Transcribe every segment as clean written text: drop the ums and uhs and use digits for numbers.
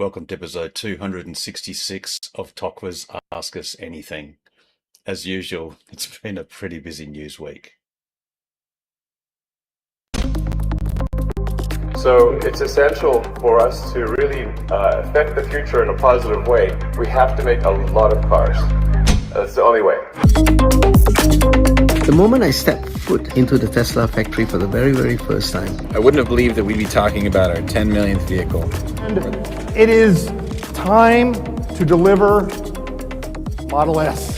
Welcome to episode 266 of Tokwa's Ask Us Anything. As usual, it's been a pretty busy news week. So it's essential for us to really affect the future in a positive way. We have to make a lot of cars. That's the only way. The moment I stepped foot into the Tesla factory for the very, very first time, I wouldn't have believed that we'd be talking about our 10 millionth vehicle. And it is time to deliver Model S.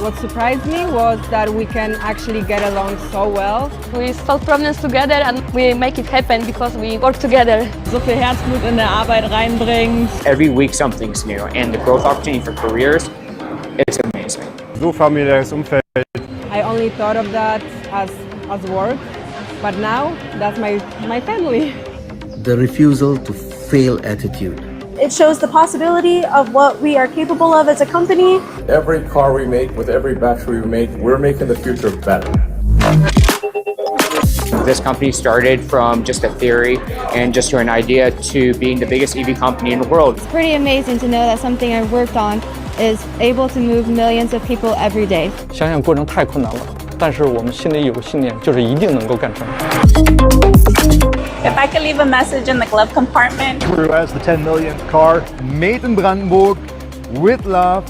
What surprised me was that we can actually get along so well. We solve problems together and we make it happen because we work together. So viel Herzblut in der Arbeit reinbringt. Every week something's new, and the growth opportunity for careers, it's amazing. So familiäres Umfeld. I only thought of that as work, but now that's my family. the refusal to fail attitude. It shows the possibility of what we are capable of as a company. Every car we make, with every battery we make, we're making the future better. This company started from just a theory and just to an idea to being the biggest EV company in the world. It's pretty amazing to know that something I worked on is able to move millions of people every day. 想想过程太困难了，但是我们心里有个信念，就是一定能够干成。If I could leave a message in the glove compartment. Through as the 10 millionth car, made in Brandenburg, with love.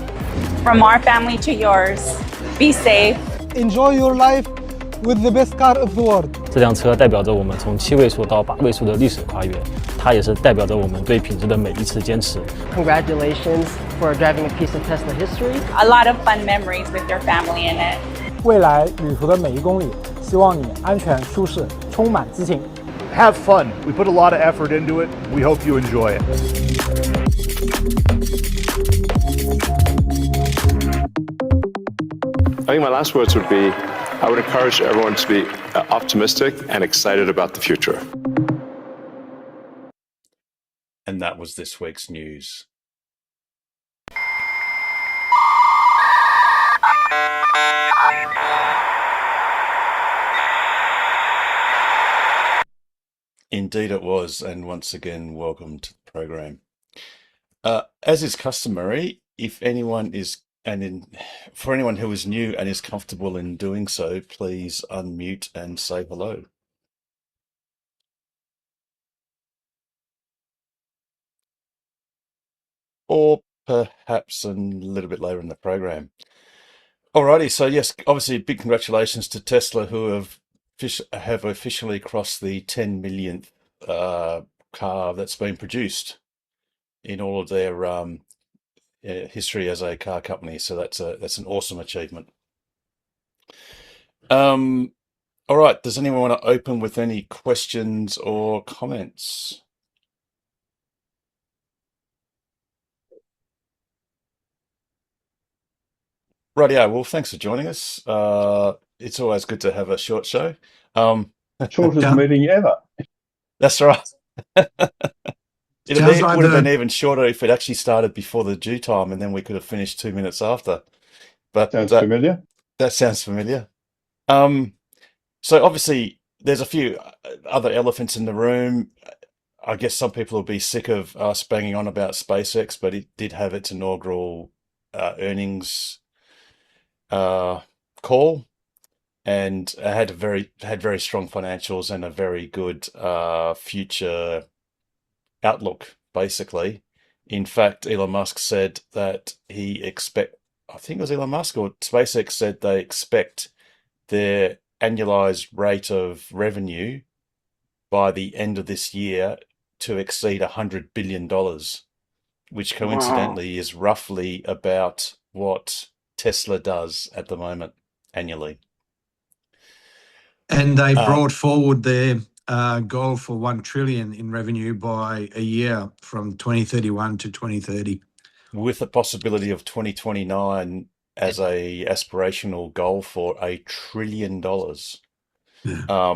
From our family to yours, be safe. Enjoy your life with the best car of the world. 这辆车代表着我们从7位数到8位数的历史跨越，它也是代表着我们对品质的每一次坚持。Congratulations for driving a piece of Tesla history. A lot of fun memories with your family in it. 未来旅途的每一公里，希望你安全舒适，充满激情。Have fun. We put a lot of effort into it. We hope you enjoy it. I think my last words would be, I would encourage everyone to be optimistic and excited about the future. And that was this week's news. Indeed it was, and once again, welcome to the program. As is customary, if anyone is, for anyone who is new and is comfortable in doing so, please unmute and say hello. Or perhaps a little bit later in the program. Alrighty, so yes, obviously big congratulations to Tesla who have officially crossed the 10 millionth car that's been produced in all of their history as a car company. So that's an awesome achievement. All right, does anyone want to open with any questions or comments? Rightio, well, thanks for joining us. It's always good to have a short show. Shortest meeting ever. That's right. It would have been even shorter if it actually started before the due time, and then we could have finished 2 minutes after. But sounds familiar. That sounds familiar. So obviously, there's a few other elephants in the room. I guess some people will be sick of us banging on about SpaceX, but it did have its inaugural earnings call, and had very strong financials and a very good future outlook, basically. In fact, Elon Musk said that I think it was Elon Musk or SpaceX said they expect their annualized rate of revenue by the end of this year to exceed $100 billion, which coincidentally is roughly about what Tesla does at the moment annually. And they brought forward their goal for 1 trillion in revenue by a year from 2031 to 2030. With the possibility of 2029 as a aspirational goal for $1 trillion. Yeah.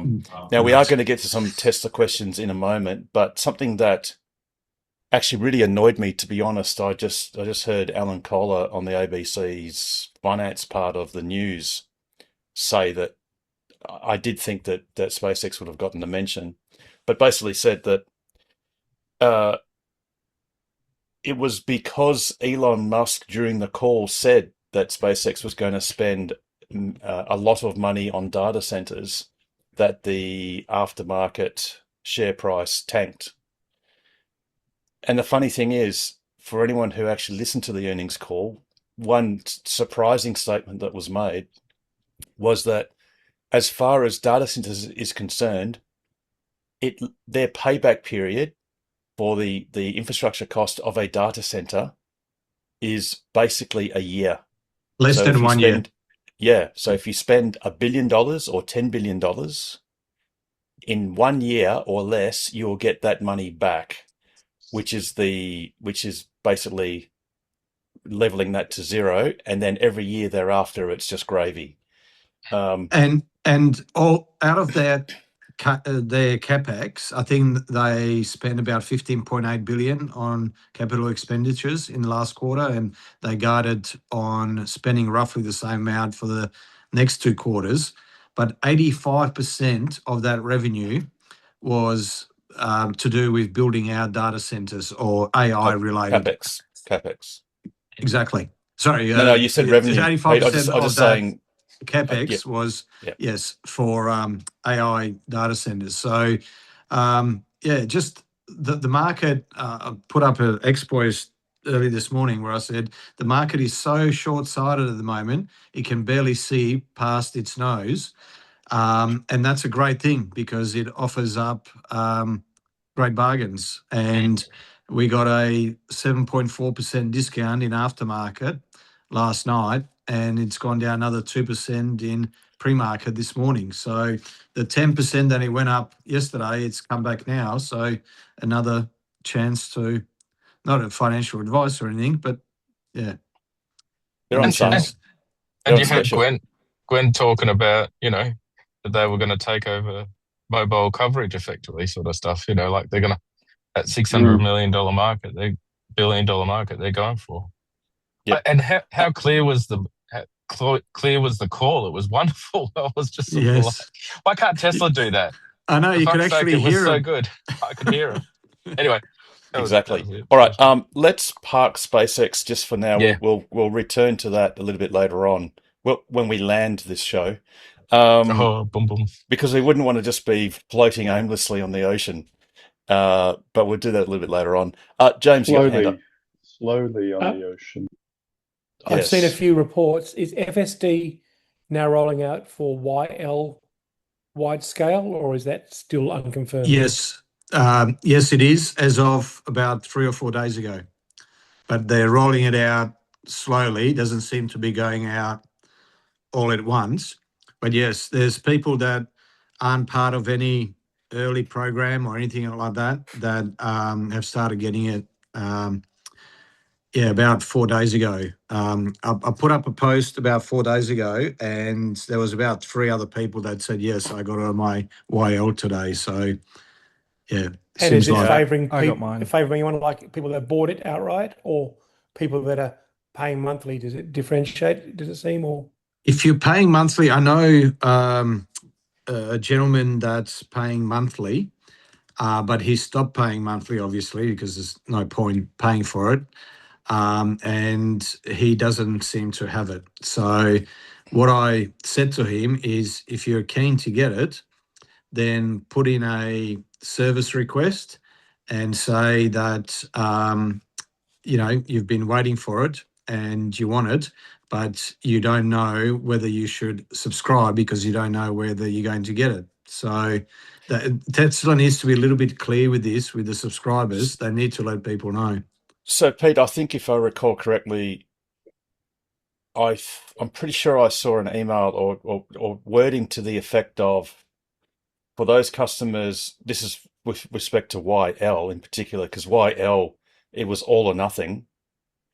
Now we are going to get to some Tesla questions in a moment, but something that actually really annoyed me, to be honest, I just heard Alan Kohler on the ABC's finance part of the news say that I did think that SpaceX would have gotten a mention, but basically said that uh, it was because Elon Musk during the call said that SpaceX was going to spend a lot of money on data centers that the aftermarket share price tanked. And the funny thing is, for anyone who actually listened to the earnings call, one surprising statement that was made was that as far as data centers is concerned, their payback period for the infrastructure cost of a data center is basically a year. Less So than if you 1 year. spend, yeah, so if you spend $1 billion or $10 billion in 1 year or less, you'll get that money back, which is basically leveling that to zero, and then every year thereafter it's just gravy. And all out of that, their capex, I think they spent about 15.8 billion on capital expenditures in the last quarter, and they guided on spending roughly the same amount for the next 2 quarters. But 85% of that revenue was to do with building our data centers or AI related. Capex. Exactly. Sorry. No, you said revenue. 85% I was of just that saying. capex was yes for AI data centers. So just the market put up an expose early this morning where I said the market is so short-sighted at the moment it can barely see past its nose, and that's a great thing because it offers up great bargains. And we got a 7.4% discount in aftermarket last night, and it's gone down another 2% in pre-market this morning. So the 10% that it went up yesterday, it's come back now. So another chance to, not a financial advice or anything, but yeah. They're on sale. And you had Gwen talking about, that they were going to take over mobile coverage effectively, sort of stuff, like they're going to, that $600 million market, $1 billion market they're going for. Yeah. And how clear was the call? It was wonderful. I was just sort of like, why can't Tesla do that? I know, you could actually hear it. It was so him. good. I could hear him. Anyway. Exactly. All right. Let's park SpaceX just for now. Yeah. We'll return to that a little bit later on. When we land this show. Boom, boom. Because we wouldn't want to just be floating aimlessly on the ocean. But we'll do that a little bit later on. James, you got your hand up. Slowly on the ocean. I've seen a few reports. Is FSD now rolling out for YL wide scale, or is that still unconfirmed? Yes. Yes, it is, as of about 3 or 4 days ago. But they're rolling it out slowly. It doesn't seem to be going out all at once. But yes, there's people that aren't part of any early program or anything like that have started getting it about 4 days ago. I put up a post about 4 days ago, and there was about 3 other people that said, yes, I got it on my YL today. So, yeah. And is it favouring anyone, like people that bought it outright or people that are paying monthly? Does it differentiate, does it seem? Or if you're paying monthly, I know a gentleman that's paying monthly, but he stopped paying monthly, obviously, because there's no point paying for it. And he doesn't seem to have it. So what I said to him is, if you're keen to get it, then put in a service request and say that, you've been waiting for it and you want it, but you don't know whether you should subscribe because you don't know whether you're going to get it. So Tesla needs to be a little bit clear with this, with the subscribers. They need to let people know. So, Pete, I think if I recall correctly, I'm pretty sure I saw an email or wording to the effect of, for those customers, this is with respect to YL in particular, because YL, it was all or nothing.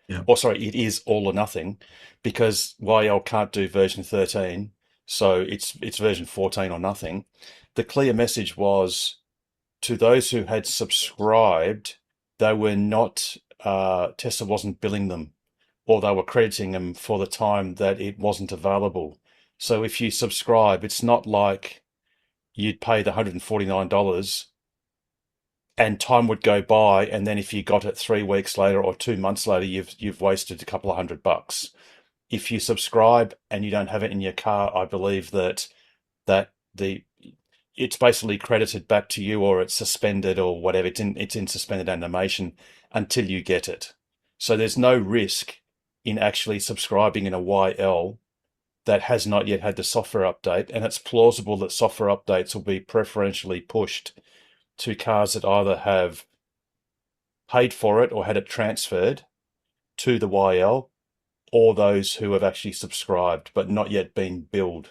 Yeah. Or sorry, it is all or nothing because YL can't do version 13. So it's version 14 or nothing. The clear message was to those who had subscribed, they were not, Tesla wasn't billing them, or they were crediting them for the time that it wasn't available. So if you subscribe, it's not like you'd pay the $149 and time would go by, and then if you got it 3 weeks later or 2 months later, you've wasted a couple of $100. If you subscribe and you don't have it in your car, I believe that it's basically credited back to you, or it's suspended or whatever. It's in suspended animation until you get it. So there's no risk in actually subscribing in a YL that has not yet had the software update, and it's plausible that software updates will be preferentially pushed to cars that either have paid for it or had it transferred to the YL, or those who have actually subscribed but not yet been billed.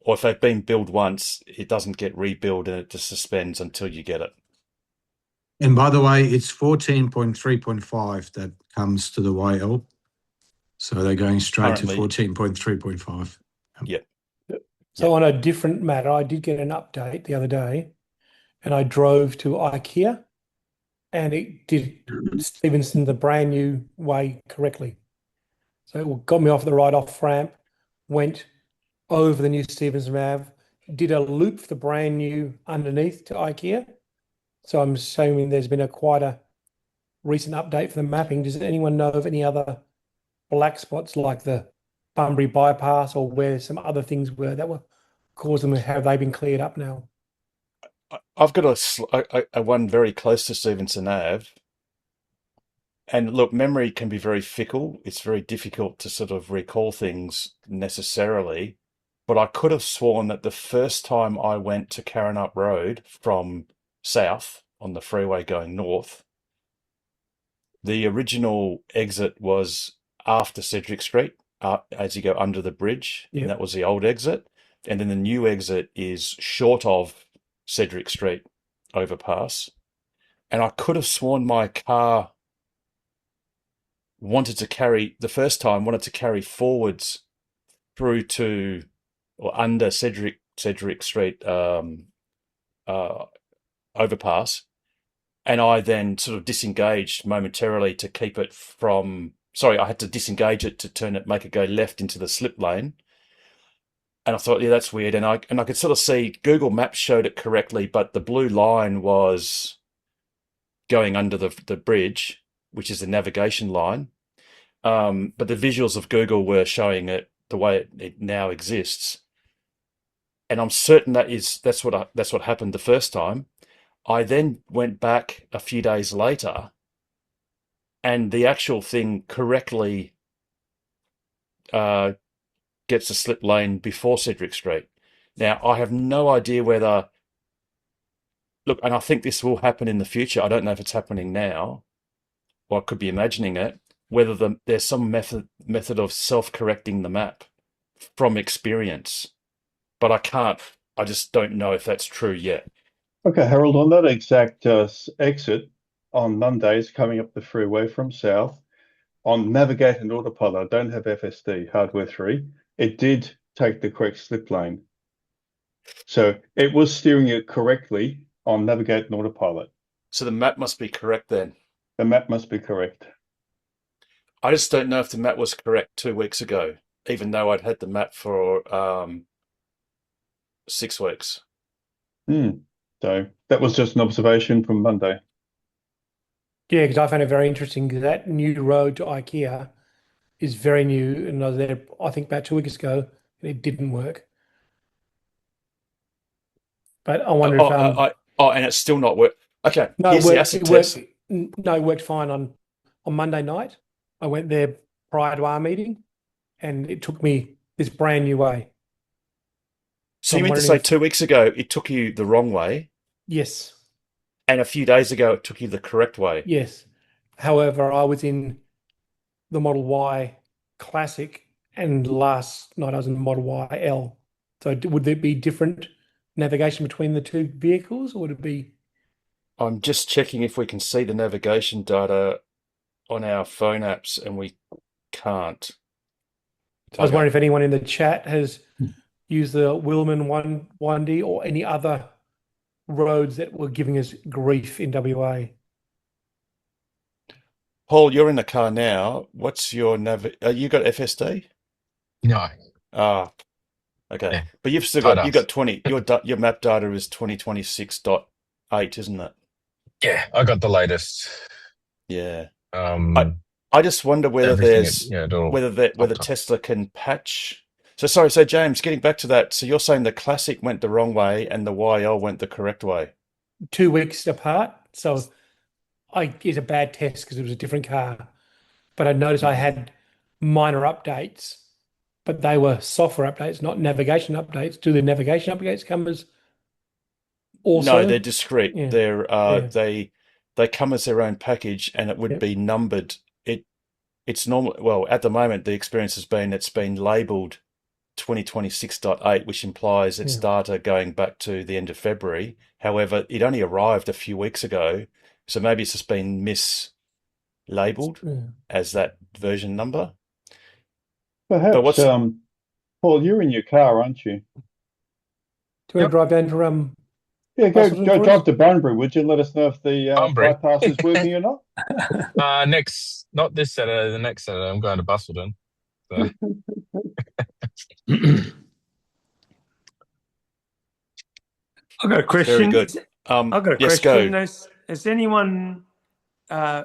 Or if they've been billed once, it doesn't get rebilled and it just suspends until you get it. And by the way, it's 14.3.5 that comes to the YL. So they're going straight to 14.3.5. Yep. So on a different matter, I did get an update the other day, and I drove to IKEA, and it did Stevenson the brand new way correctly. So it got me off the right off ramp, went over the new Stevenson Ave, did a loop for the brand new underneath to IKEA. So I'm assuming there's been quite a recent update for the mapping. Does anyone know of any other black spots like the Bunbury bypass, or where some other things were that were causing them? Have they been cleared up now? I've got a one very close to Stevenson Ave. And look, memory can be very fickle. It's very difficult to sort of recall things necessarily. But I could have sworn that the first time I went to Karrinyup Road from south on the freeway going north, the original exit was after Cedric Street, as you go under the bridge. Yep. And that was the old exit. And then the new exit is short of Cedric Street overpass. And I could have sworn my car wanted to carry forwards through to or under Cedric Street overpass, and I then sort of disengaged momentarily to keep it from. Sorry, I had to disengage it to make it go left into the slip lane. And I thought, yeah, that's weird. And I could sort of see Google Maps showed it correctly, but the blue line was going under the bridge, which is the navigation line. But the visuals of Google were showing it the way it now exists. And I'm certain that's what happened the first time. I then went back a few days later, and the actual thing correctly gets a slip lane before Cedric Street. Now, I have no idea whether. Look, and I think this will happen in the future. I don't know if it's happening now, or I could be imagining it. Whether there's some method of self-correcting the map from experience, but I just don't know if that's true yet. Okay, Harold, on that exact exit on Mondays coming up the freeway from south, on Navigate and Autopilot, I don't have FSD, Hardware 3, it did take the correct slip lane. So it was steering it correctly on Navigate and Autopilot. So the map must be correct then. The map must be correct. I just don't know if the map was correct 2 weeks ago, even though I'd had the map for 6 weeks. So that was just an observation from Monday. Yeah, because I found it very interesting. That new road to IKEA is very new, and I was there, I think, about 2 weeks ago, and it didn't work. But I wonder if and it's still not work. Okay, no, here's the acid test. It worked fine on Monday night. I went there prior to our meeting, and it took me this brand new way. So you mean to say 2 weeks ago it took you the wrong way? Yes. And a few days ago it took you the correct way? Yes. However, I was in the Model Y Classic, and last night I was in the Model Y L. So would there be different navigation between the two vehicles, or would it be? I'm just checking if we can see the navigation data on our phone apps, and we can't. I was wondering if anyone in the chat has used the Willman 1D or any other roads that were giving us grief in WA. Paul, you're in the car now. What's your you got FSD? No. Okay. Yeah. But you've still got 20. Your map data is 2026.8, isn't it? Yeah, I got the latest. Yeah. Um, I just wonder whether everything. there's Yeah, it all whether popped up. Tesla can patch. So sorry, so James, getting back to that, so you're saying the Classic went the wrong way and the YL went the correct way? 2 weeks apart. So I did a bad test because it was a different car. But I noticed I had minor updates, but they were software updates, not navigation updates. Do the navigation updates come as also? No, they're discrete. Yeah. They're Yeah. they come as their own package and it would be numbered. It's normal. Well, at the moment, the experience has been it's been labeled 2026.8, which implies its data going back to the end of February. However, it only arrived a few weeks ago, so maybe it's just been mislabeled as that version number. Perhaps, Paul, you're in your car, aren't you? Do you want to drive down to Yeah, go Busselton for us? drive to Bunbury, would you? Let us know if the Bunbury. bypass is working or not. Not this Saturday, the next Saturday, I'm going to Busselton. So. I've got a question. Very good. I've got a yes, question. go. Has anyone? I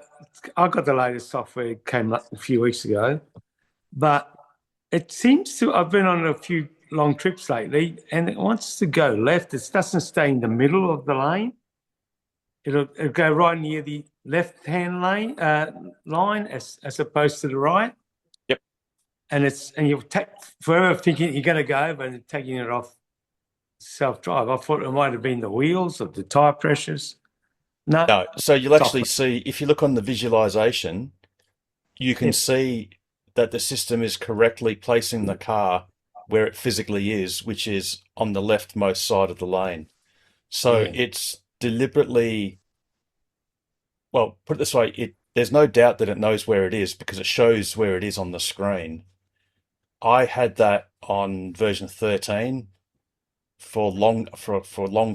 got the latest software. It came up a few weeks ago, but it seems to. I've been on a few long trips lately, and it wants to go left. It doesn't stay in the middle of the lane. It'll go right near the left-hand lane line as opposed to the right. Yep. And you'll take forever thinking you're going to go over and taking it off self-drive. I thought it might have been the wheels or the tire pressures. No. So you'll actually see, if you look on the visualization, you can see that the system is correctly placing the car where it physically is, which is on the leftmost side of the lane. So it's deliberately, well, put it this way, there's no doubt that it knows where it is because it shows where it is on the screen. I had that on version 13 for long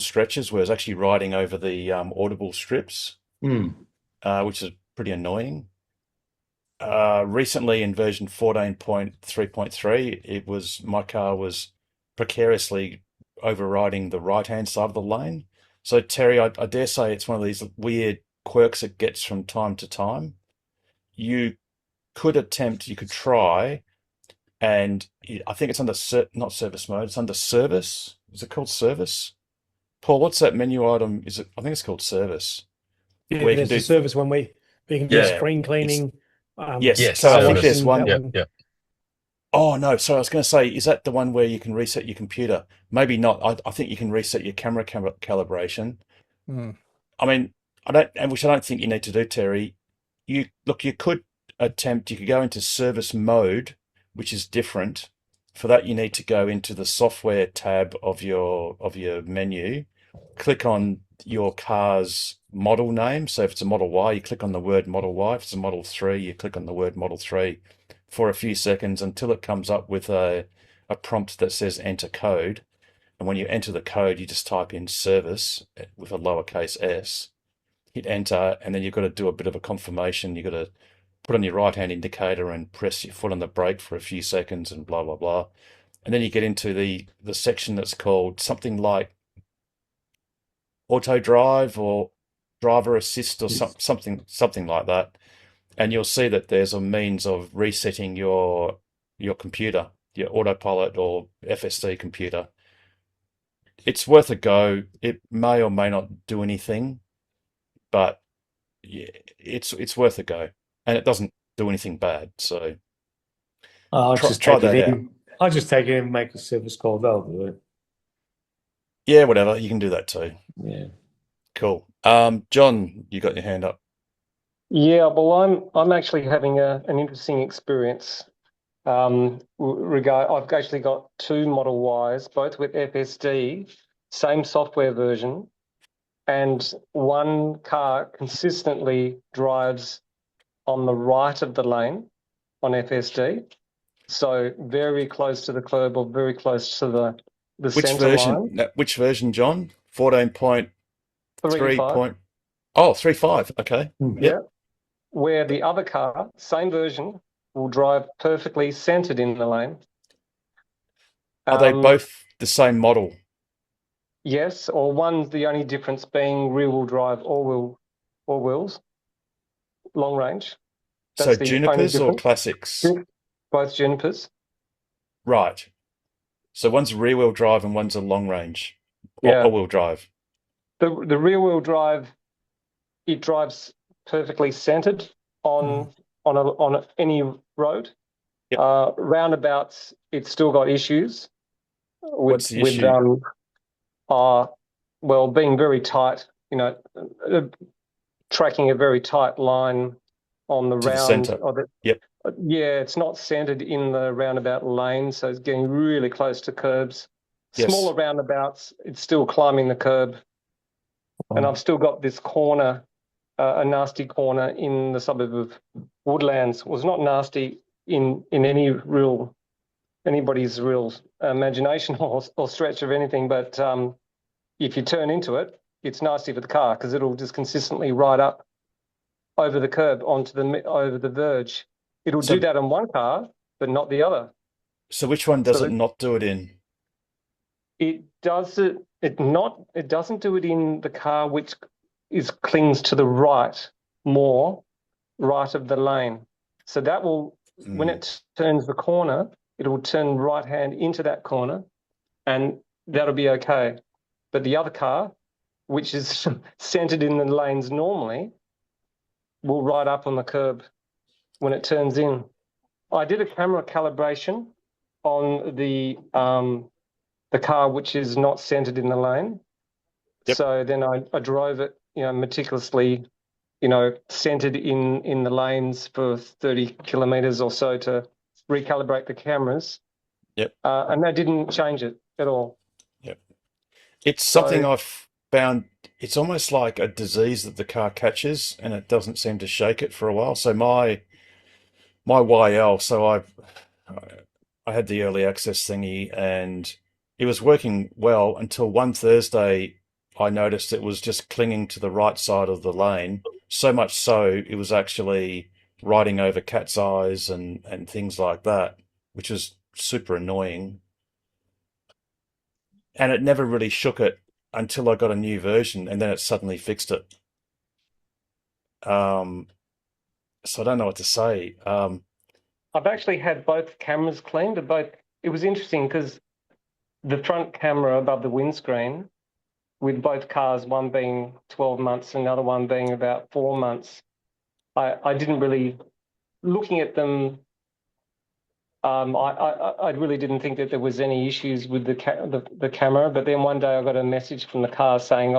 stretches where I was actually riding over the audible strips, which is pretty annoying. Recently in version 14.3.3, my car was precariously overriding the right-hand side of the lane. So Terry, I dare say it's one of these weird quirks it gets from time to time. You could try, and I think it's under not service mode, it's under service. Is it called service? Paul, what's that menu item? I think it's called service. Yeah, there's a service one where you can do screen cleaning. Yes. So I think there's one. Yeah. Oh no, sorry, I was going to say, is that the one where you can reset your computer? Maybe not. I think you can reset your camera calibration. I mean, which I don't think you need to do, Terry. You could go into service mode, which is different. For that, you need to go into the software tab of your menu, click on your car's model name. So if it's a Model Y, you click on the word Model Y. If it's a Model 3, you click on the word Model 3 for a few seconds until it comes up with a prompt that says enter code. And when you enter the code, you just type in service with a lowercase s, hit enter, and then you've got to do a bit of a confirmation. You've got to put on your right-hand indicator and press your foot on the brake for a few seconds and blah, blah, blah. And then you get into the section that's called something like auto drive or driver assist or something like that. And you'll see that there's a means of resetting your computer, your autopilot or FSD computer. It's worth a go. It may or may not do anything, but yeah, it's worth a go. And it doesn't do anything bad. So I'll just try take that it out. in. I'll just take it in and make a service call. They'll do it. Yeah, whatever. You can do that too. Yeah. Cool. John, you got your hand up. Yeah, well, I'm actually having an interesting experience. I've actually got two Model Ys, both with FSD, same software version, and one car consistently drives on the right of the lane on FSD, so very close to the curb or very close to the center line. Which version, John? 14.3. 3.5. Oh, 3.5. Okay. Yeah. Where the other car, same version, will drive perfectly centered in the lane. Are they both the same model? Yes, or one's the only difference being rear-wheel drive, all-wheel all wheels, long range. So That's the only Junipers or difference. classics? Both Junipers. Right. So one's rear-wheel drive and one's a long range. Yeah. All-wheel drive. The rear-wheel drive, it drives perfectly centered on any road. Roundabouts, it's still got issues What's the issue? well, being very tight, tracking a very tight line on the To the round centre. of it. Yep. Yeah, it's not centered in the roundabout lane, so it's getting really close to curbs. Yes. Smaller roundabouts, it's still climbing the curb. And I've still got this corner, a nasty corner in the suburb of Woodlands. Well, it's not nasty in anybody's real imagination or stretch of anything, but if you turn into it, it's nasty for the car because it'll just consistently ride up over the curb over the verge. It'll do that on one car, but not the other. So which one does it not do it in? It does it. It doesn't do it in the car which clings to the right more, right of the lane. So that will, when it turns the corner, it will turn right hand into that corner, and that'll be okay. But the other car, which is centered in the lanes normally, will ride up on the curb when it turns in. I did a camera calibration on the car which is not centered in the lane. Yep. So then I drove it, meticulously, centered in the lanes for 30 kilometers or so to recalibrate the cameras. Yep. And that didn't change it at all. Yep. It's something I've found. It's almost like a disease that the car catches, and it doesn't seem to shake it for a while. So my YL, so I had the early access thingy, and it was working well until one Thursday I noticed it was just clinging to the right side of the lane, so much so it was actually riding over cat's eyes and things like that, which was super annoying. And it never really shook it until I got a new version, and then it suddenly fixed it. So I don't know what to say. I've actually had both cameras cleaned. It was interesting because the front camera above the windscreen, with both cars, one being 12 months, another one being about 4 months, I didn't really, looking at them, I really didn't think that there was any issues with the camera. But then one day I got a message from the car saying,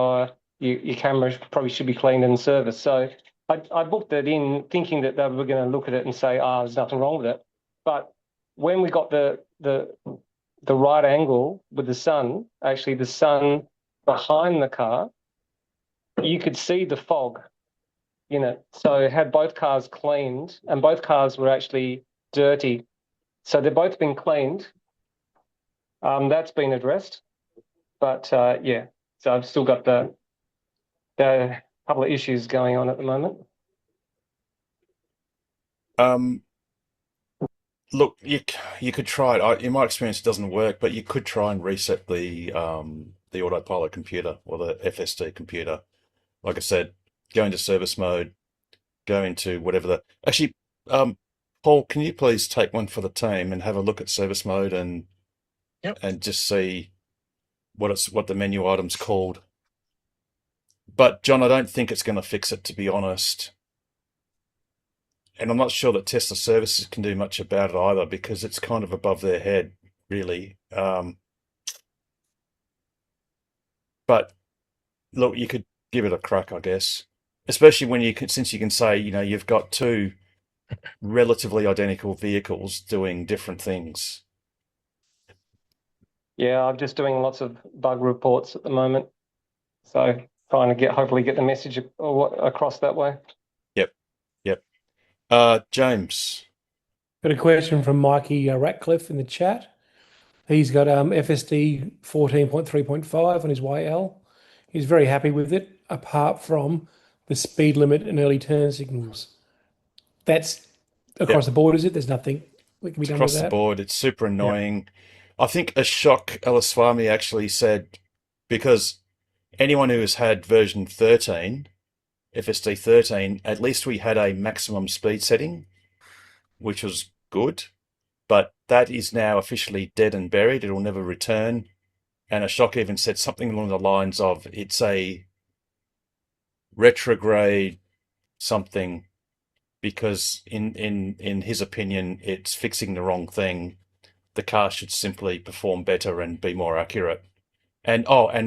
your camera probably should be cleaned and serviced. So I booked it in thinking that they were going to look at it and say, there's nothing wrong with it. But when we got the right angle with the sun, actually the sun behind the car, you could see the fog in it. So had both cars cleaned, and both cars were actually dirty. So they've both been cleaned. That's been addressed. But so I've still got the couple of issues going on at the moment. Look, you could try it. In my experience, it doesn't work, but you could try and reset the autopilot computer or the FSD computer. Like I said, go into service mode, go into whatever actually, Paul, can you please take one for the team and have a look at service mode and just see what the menu item's called. But John, I don't think it's going to fix it, to be honest. And I'm not sure that Tesla services can do much about it either, because it's kind of above their head, really. But look, you could give it a crack, I guess. Especially when since you can say, you've got two relatively identical vehicles doing different things. Yeah, I'm just doing lots of bug reports at the moment. So trying to hopefully get the message across that way. Yep. James. Got a question from Mikey Ratcliffe in the chat. He's got FSD 14.3.5 on his YL. He's very happy with it, apart from the speed limit and early turn signals. That's across the board, is it? There's nothing that can be done with that? Across the board. It's super annoying. I think Ashok Elaswamy actually said, because anyone who has had version 13 FSD 13, at least we had a maximum speed setting, which was good, but that is now officially dead and buried. It will never return. And Ashok even said something along the lines of it's a retrograde something, because in his opinion, it's fixing the wrong thing. The car should simply perform better and be more accurate. And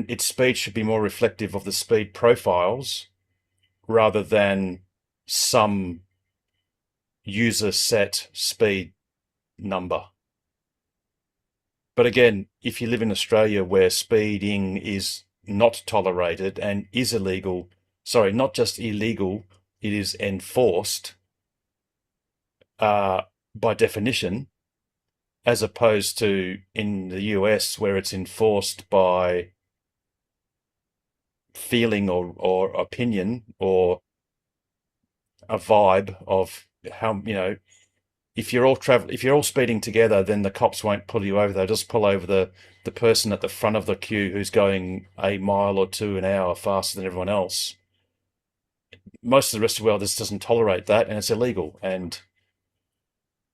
its speed should be more reflective of the speed profiles rather than some user set speed number. But again, if you live in Australia where speeding is not tolerated and is illegal, sorry, not just illegal, it is enforced by definition, as opposed to in the US where it's enforced by feeling or opinion or a vibe of how, if you're all speeding together, then the cops won't pull you over. They'll just pull over the person at the front of the queue who's going a mile or two an hour faster than everyone else. Most of the rest of the world just doesn't tolerate that, and it's illegal. And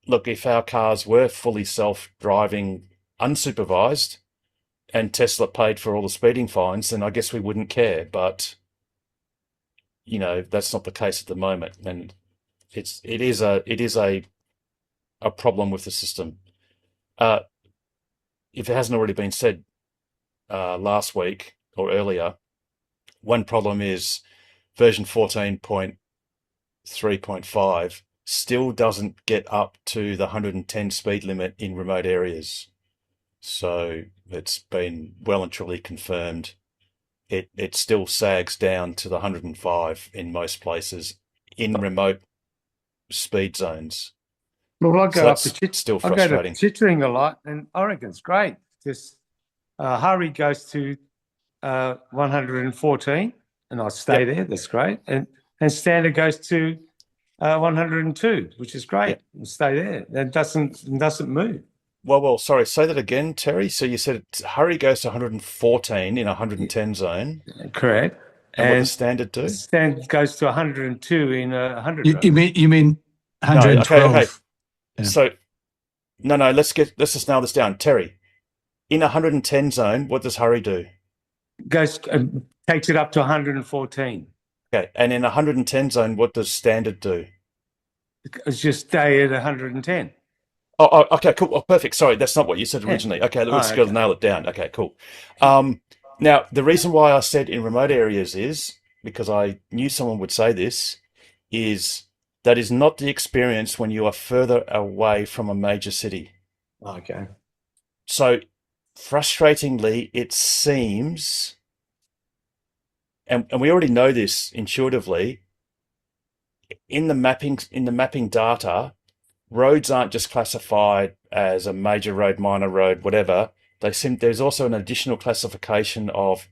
look, if our cars were fully self-driving, unsupervised, and Tesla paid for all the speeding fines, then I guess we wouldn't care. But that's not the case at the moment, and it is a problem with the system. If it hasn't already been said last week or earlier, one problem is version 14.3.5 still doesn't get up to the 110 speed limit in remote areas. So it's been well and truly confirmed. It still sags down to the 105 in most places in remote speed zones. Well, I go up to still frustrating. I go to Chittering a lot, and I reckon it's great. Just Hari goes to 114, and I stay there. That's great. And Standard goes to 102, which is great. And stay there. It doesn't move. Well, sorry. Say that again, Terry. So you said Hari goes to 114 in a 110 zone. Correct. And what does Standard do? Standard goes to 102 in a 100. You mean 112? No, okay. Yeah. So, no. Let's just nail this down, Terry. In a 110 zone, what does Hari do? Takes it up to 114. Okay, and in a 110 zone, what does Standard do? It's just stay at 110. Oh, okay, cool. Oh, perfect. Sorry, that's not what you said originally. Okay, let's go nail it down. Okay, cool. Now, the reason why I said in remote areas is because I knew someone would say this, is that is not the experience when you are further away from a major city. Okay. So, frustratingly, it seems, and we already know this intuitively, in the mapping data, roads aren't just classified as a major road, minor road, whatever. There's also an additional classification of,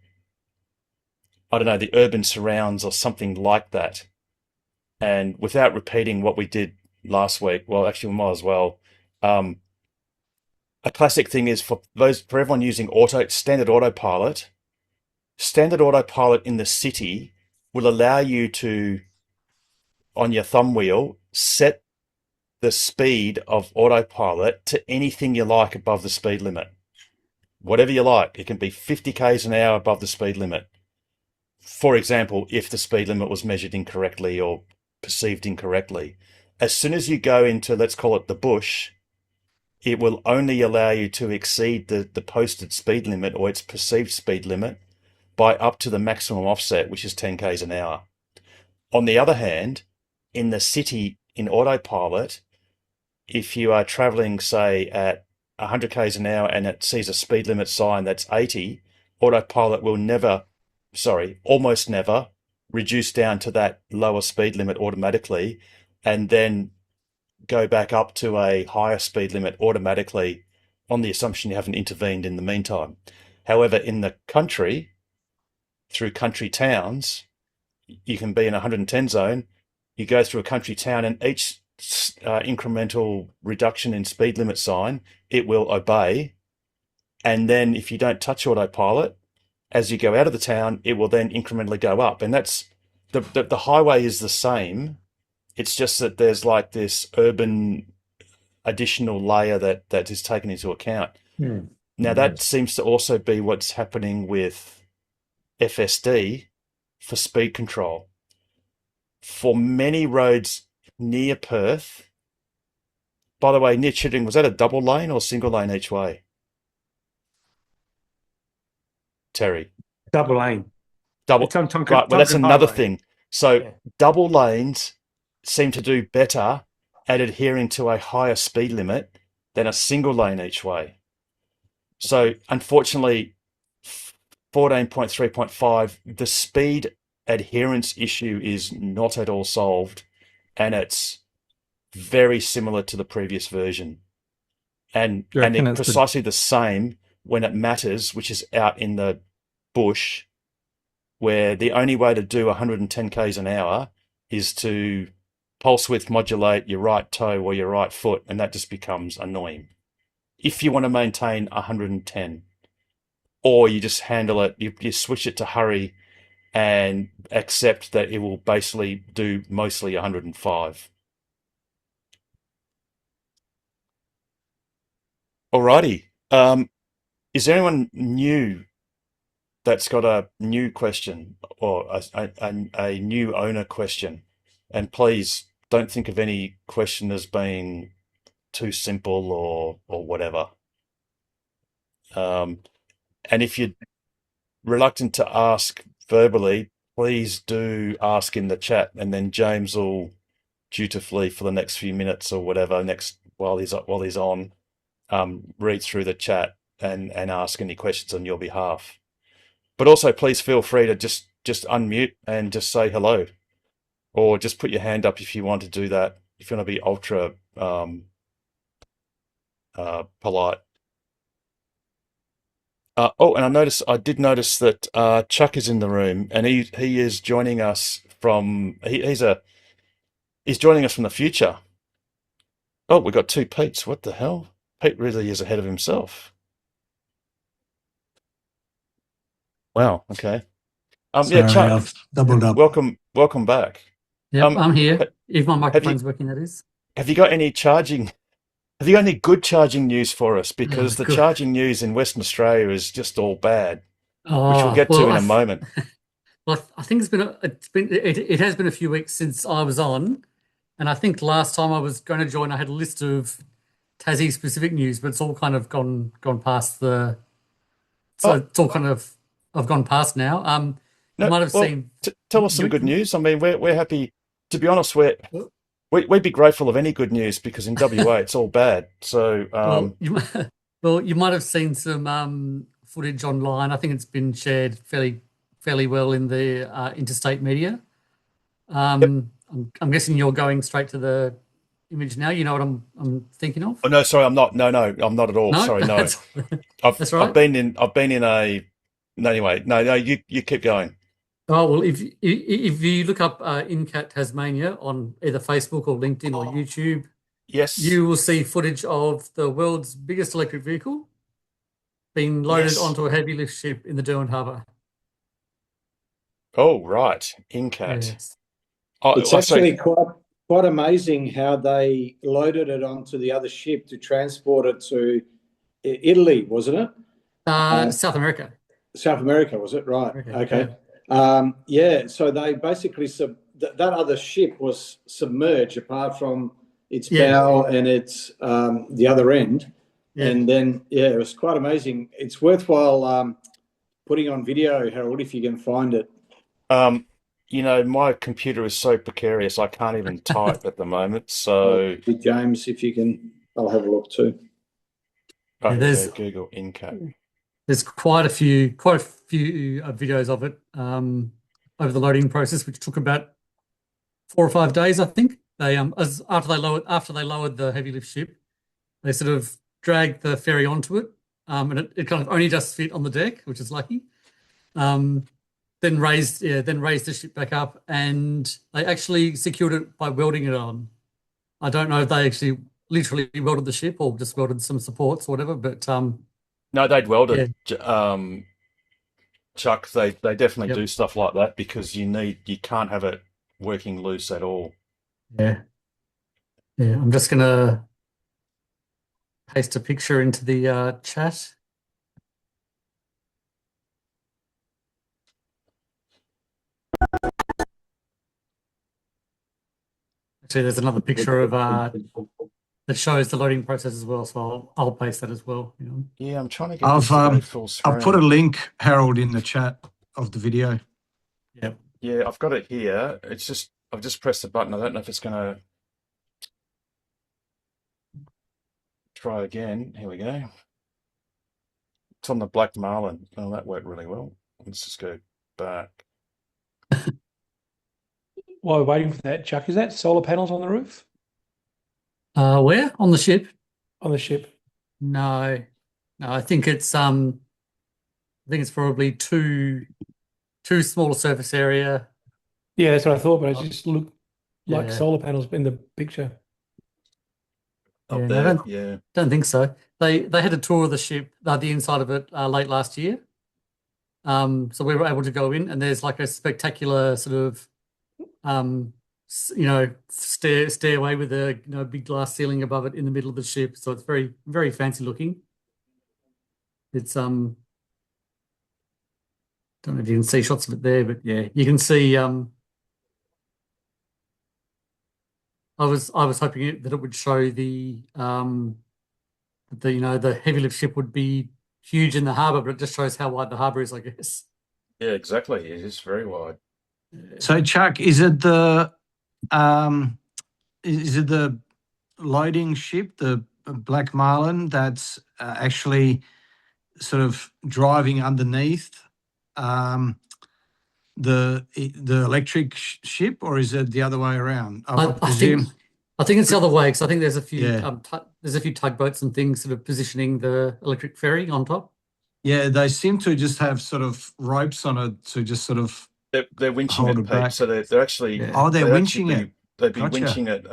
I don't know, the urban surrounds or something like that. And without repeating what we did last week, well, actually, we might as well. A classic thing is for everyone using standard autopilot. Standard autopilot in the city will allow you to, on your thumb wheel, set the speed of autopilot to anything you like above the speed limit. Whatever you like. It can be 50 k's an hour above the speed limit. For example, if the speed limit was measured incorrectly or perceived incorrectly. As soon as you go into, let's call it the bush, it will only allow you to exceed the posted speed limit or its perceived speed limit by up to the maximum offset, which is 10 k's an hour. On the other hand, in the city, in autopilot, if you are traveling, say, at 100 k's an hour and it sees a speed limit sign that's 80, autopilot will almost never reduce down to that lower speed limit automatically and then go back up to a higher speed limit automatically on the assumption you haven't intervened in the meantime. However, in the country, through country towns, you can be in a 110 zone, you go through a country town and each incremental reduction in speed limit sign, it will obey. And then if you don't touch autopilot, as you go out of the town, it will then incrementally go up. And that's the highway is the same. It's just that there's like this urban additional layer that is taken into account. Now that seems to also be what's happening with FSD for speed control. For many roads near Perth, by the way, near Chittenden, was that a double lane or single lane each way? Terry? Double lane. Double. It's on Tonkin- Right, well, that's Tonkin another Highway. thing. So Yeah. double lanes seem to do better at adhering to a higher speed limit than a single lane each way. So unfortunately, 14.3.5, the speed adherence issue is not at all solved, and it's very similar to the previous version. And Do you reckon it's it's the- precisely the same when it matters, which is out in the bush, where the only way to do 110 k's an hour is to pulse width modulate your right toe or your right foot, and that just becomes annoying. If you want to maintain 110, or you just handle it, you switch it to hurry and accept that it will basically do mostly 105. Alrighty. Is there anyone new that's got a new question or a new owner question? And please don't think of any question as being too simple or whatever. And if you're reluctant to ask verbally, please do ask in the chat, and then James will dutifully for the next few minutes or whatever while he's on, read through the chat and ask any questions on your behalf. But also, please feel free to just unmute and just say hello, or just put your hand up if you want to do that. If you want to be ultra polite. And I did notice that Chuck is in the room, and he is joining us from he's joining us from the future. Oh, we got two Petes. What the hell? Pete really is ahead of himself. Wow. Okay. Sorry, Chuck, I've doubled up. Welcome back. Yep, I'm here. If my microphone's working, that is. Have you got any charging? Have you got any good charging news for us? Because the good. charging news in Western Australia is just all bad, which Oh, we'll get to in a moment. Well, I think it has been a few weeks since I was on, and I think last time I was going to join, I had a list of Tassie specific news, but it's all kind of gone past the. So it's all kind of I've gone past now. You might have seen. Tell us some good news. I mean, we're happy. To be honest, we'd be grateful of any good news, because in WA it's all bad. So you might have seen some footage online. I think it's been shared fairly well in the interstate media. I'm guessing you're going straight to the image now. You know what I'm thinking of? Oh no, sorry, I'm not. No, I'm not at all. No? Sorry, no. That's right. I've been in a. No, anyway, no. You keep going. Oh well, if you look up InCat Tasmania on either Facebook or LinkedIn or YouTube, yes, you will see footage of the world's biggest electric vehicle being loaded onto a heavy lift ship in the Derwent Harbour. Oh right, InCat. Yes. It's actually quite amazing how they loaded it onto the other ship to transport it to Italy, wasn't it? South America. South America, was it? Right. Okay. So they basically that other ship was submerged apart from its bow and its the other end. Yeah. And then it was quite amazing. It's worthwhile putting on video, Harold, if you can find it. My computer is so precarious I can't even type at the moment. So James, if you can, I'll have a look too. There's Google InCat. There's quite a few videos of it over the loading process, which took about 4 or 5 days, I think. They after they lowered the heavy lift ship, they sort of dragged the ferry onto it, and it kind of only just fit on the deck, which is lucky. Then raised the ship back up, and they actually secured it by welding it on. I don't know if they actually literally welded the ship or just welded some supports or whatever, but no, they'd welded. Chuck, they definitely Yep. do stuff like that because you can't have it working loose at all. Yeah. Yeah. I'm just gonna paste a picture into the chat. Actually, there's another picture of that shows the loading process as well, so I'll paste that as well. You know. Yeah, I'm trying to get this to go full screen. I've put a link, Harold, in the chat of the video. Yep. Yeah, I've got it here. It's just I've just pressed the button. I don't know if it's gonna try again. Here we go. It's on the Black Marlin. Oh, that worked really well. Let's just go back. While we're waiting for that, Chuck, is that solar panels on the roof? Where? On the ship? On the ship. No. No, I think it's probably two smaller surface area. Yeah, that's what I thought, but it just looked like Yeah. solar panels in the picture. Up Yeah, there, I don't, yeah. don't think so. They had a tour of the ship, the inside of it, late last year. So we were able to go in, and there's like a spectacular sort of, stairway with a big glass ceiling above it in the middle of the ship. So it's very, very fancy looking. It's don't know if you can see shots of it there, but yeah, you can see. I was hoping that it would show the heavy lift ship would be huge in the harbour, but it just shows how wide the harbour is, I guess. Yeah, exactly. It is very wide. So, Chuck, is it the loading ship, the Black Marlin, that's actually sort of driving underneath the electric ship, or is it the other way around? I presume. I think it's the other way because I think there's a few Yeah. there's a few tugboats and things sort of positioning the electric ferry on top. Yeah, they seem to just have sort of ropes on it to just sort of They're winching hold it, it Pete. back. So they're actually Oh, they're they'd actually winching it. They'd be Gotcha. winching it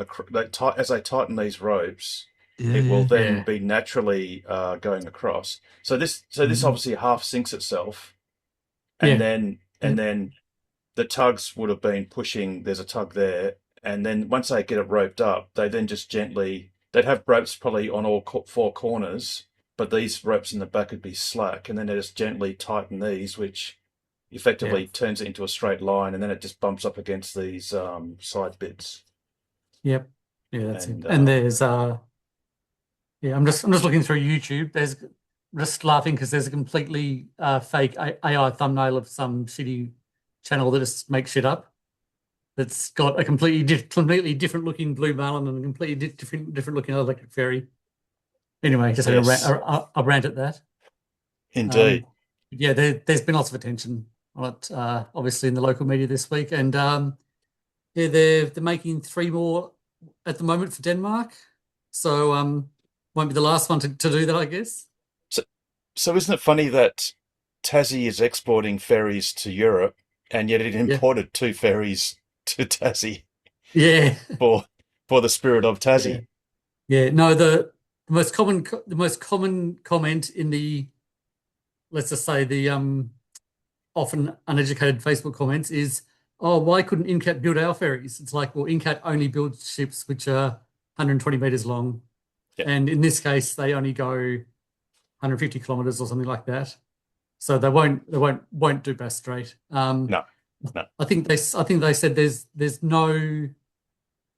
as they tighten these ropes. Yeah, It will then Yeah. be naturally going across. So this Mhm. obviously half sinks itself, and Yeah. then the tugs would have been pushing. There's a tug there, and then once they get it roped up, they then just gently. They'd have ropes probably on all four corners, but these ropes in the back would be slack, and then they just gently tighten these, which effectively turns it into a straight line, and then it just bumps up against these side bits. Yep. Yeah, that's And, it. And there's I'm just looking through YouTube. There's I'm just laughing because there's a completely fake AI thumbnail of some shitty channel that just makes shit up. That's got a completely different looking Blue Marlin and a completely different looking electric ferry. Anyway, just had Yes. a rant at that. Indeed. Yeah, there's been lots of attention on it, obviously in the local media this week, and yeah, they're making 3 more at the moment for Denmark, so won't be the last one to do that, I guess. So isn't it funny that Tassie is exporting ferries to Europe, and yet it imported 2 ferries to Tassie Yeah, for the spirit of Tassie? yeah. No, the most common comment in the, let's just say, the often uneducated Facebook comments is, oh, why couldn't Incat build our ferries? It's like, well, Incat only builds ships which are 120 meters long, and in this case, they only go 150 kilometers or something like that. So they won't do Bass Strait. No. I think they said there's no.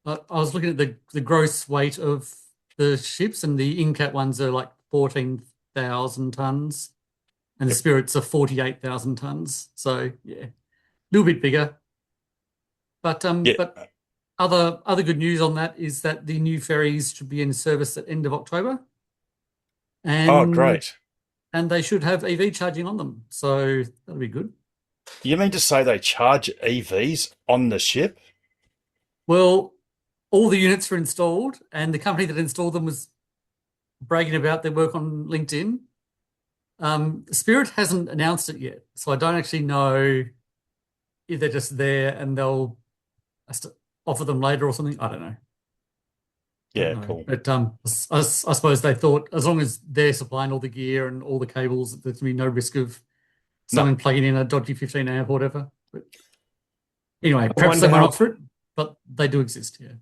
I was looking at the gross weight of the ships, and the Incat ones are like 14,000 tons, and the Spirits are 48,000 tons. So yeah, a little bit bigger. But but other good news on that is that the new ferries should be in service at end of October. And, Oh, great. And they should have EV charging on them, so that'll be good. You mean to say they charge EVs on the ship? Well, all the units were installed, and the company that installed them was bragging about their work on LinkedIn. Spirit hasn't announced it yet, so I don't actually know if they're just there and they'll offer them later or something. I don't know. Yeah, cool. But I suppose they thought as long as they're supplying all the gear and all the cables, there's going to be no risk of someone plugging in a dodgy 15 amp or whatever. But anyway, perhaps wonder they won't how- offer it, but they do exist. Yeah.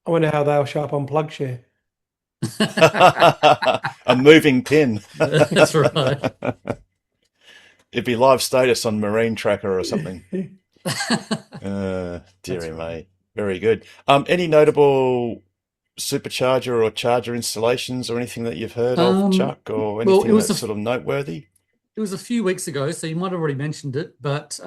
I wonder how they'll show up on PlugShare. A moving pin. That's right. It'd be live status on Marine Tracker or something. Dearie me. Very good. Any notable supercharger or charger installations or anything that you've heard of, Chuck, or anything well, it was that's sort of noteworthy? It was a few weeks ago, so you might have already mentioned it, but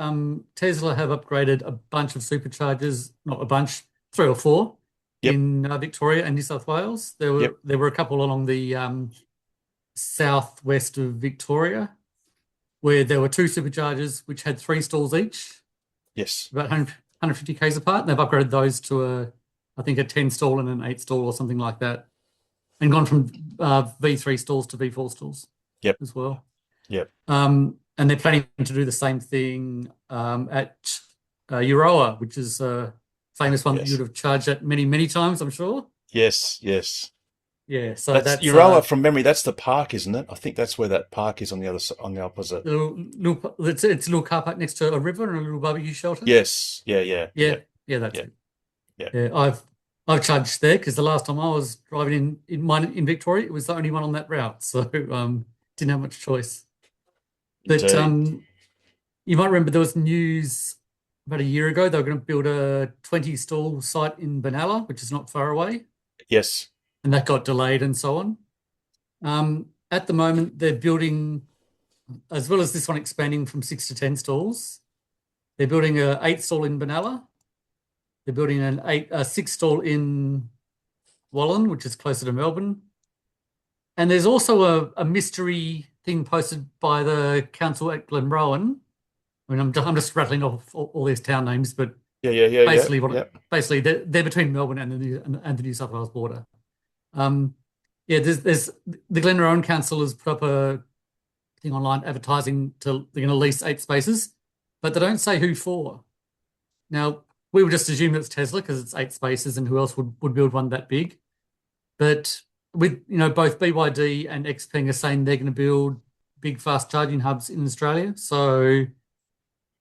Tesla have upgraded a bunch of superchargers, not a bunch, 3 or 4 in Victoria and New South Wales. There were a couple along the southwest of Victoria, where there were 2 superchargers which had 3 stalls each. Yes. About 150 k's apart. And they've upgraded those to I think a 10 stall and an 8 stall or something like that, and gone from V3 stalls to V4 stalls. As well. And they're planning to do the same thing at Euroa, which is a famous one that you would have charged at many, many times, I'm sure. Yes. Yeah, so that's Euroa from memory. That's the park, isn't it? I think that's where that park is on the other on the opposite. It's a little car park next to a river and a little barbecue shelter. Yes. Yeah. That's it. Yeah, I've charged there because the last time I was driving in Victoria, it was the only one on that route, so didn't have much choice. But you might remember there was news about a year ago they were going to build a 20 stall site in Benalla, which is not far away. Yes. And that got delayed and so on. At the moment, they're building, as well as this one expanding from 6 to 10 stalls, they're building a 8 stall in Benalla. They're building a 6 stall in Wallan, which is closer to Melbourne. And there's also a mystery thing posted by the council at Glenrowan. I mean, I'm just rattling off all these town names, but basically, basically they're between Melbourne and the New South Wales border. There's the Glenrowan Council has put up a thing online advertising they're going to lease 8 spaces, but they don't say who for. Now, we would just assume it's Tesla because it's 8 spaces, and who else would build one that big? But with both BYD and XPeng are saying they're going to build big fast charging hubs in Australia. So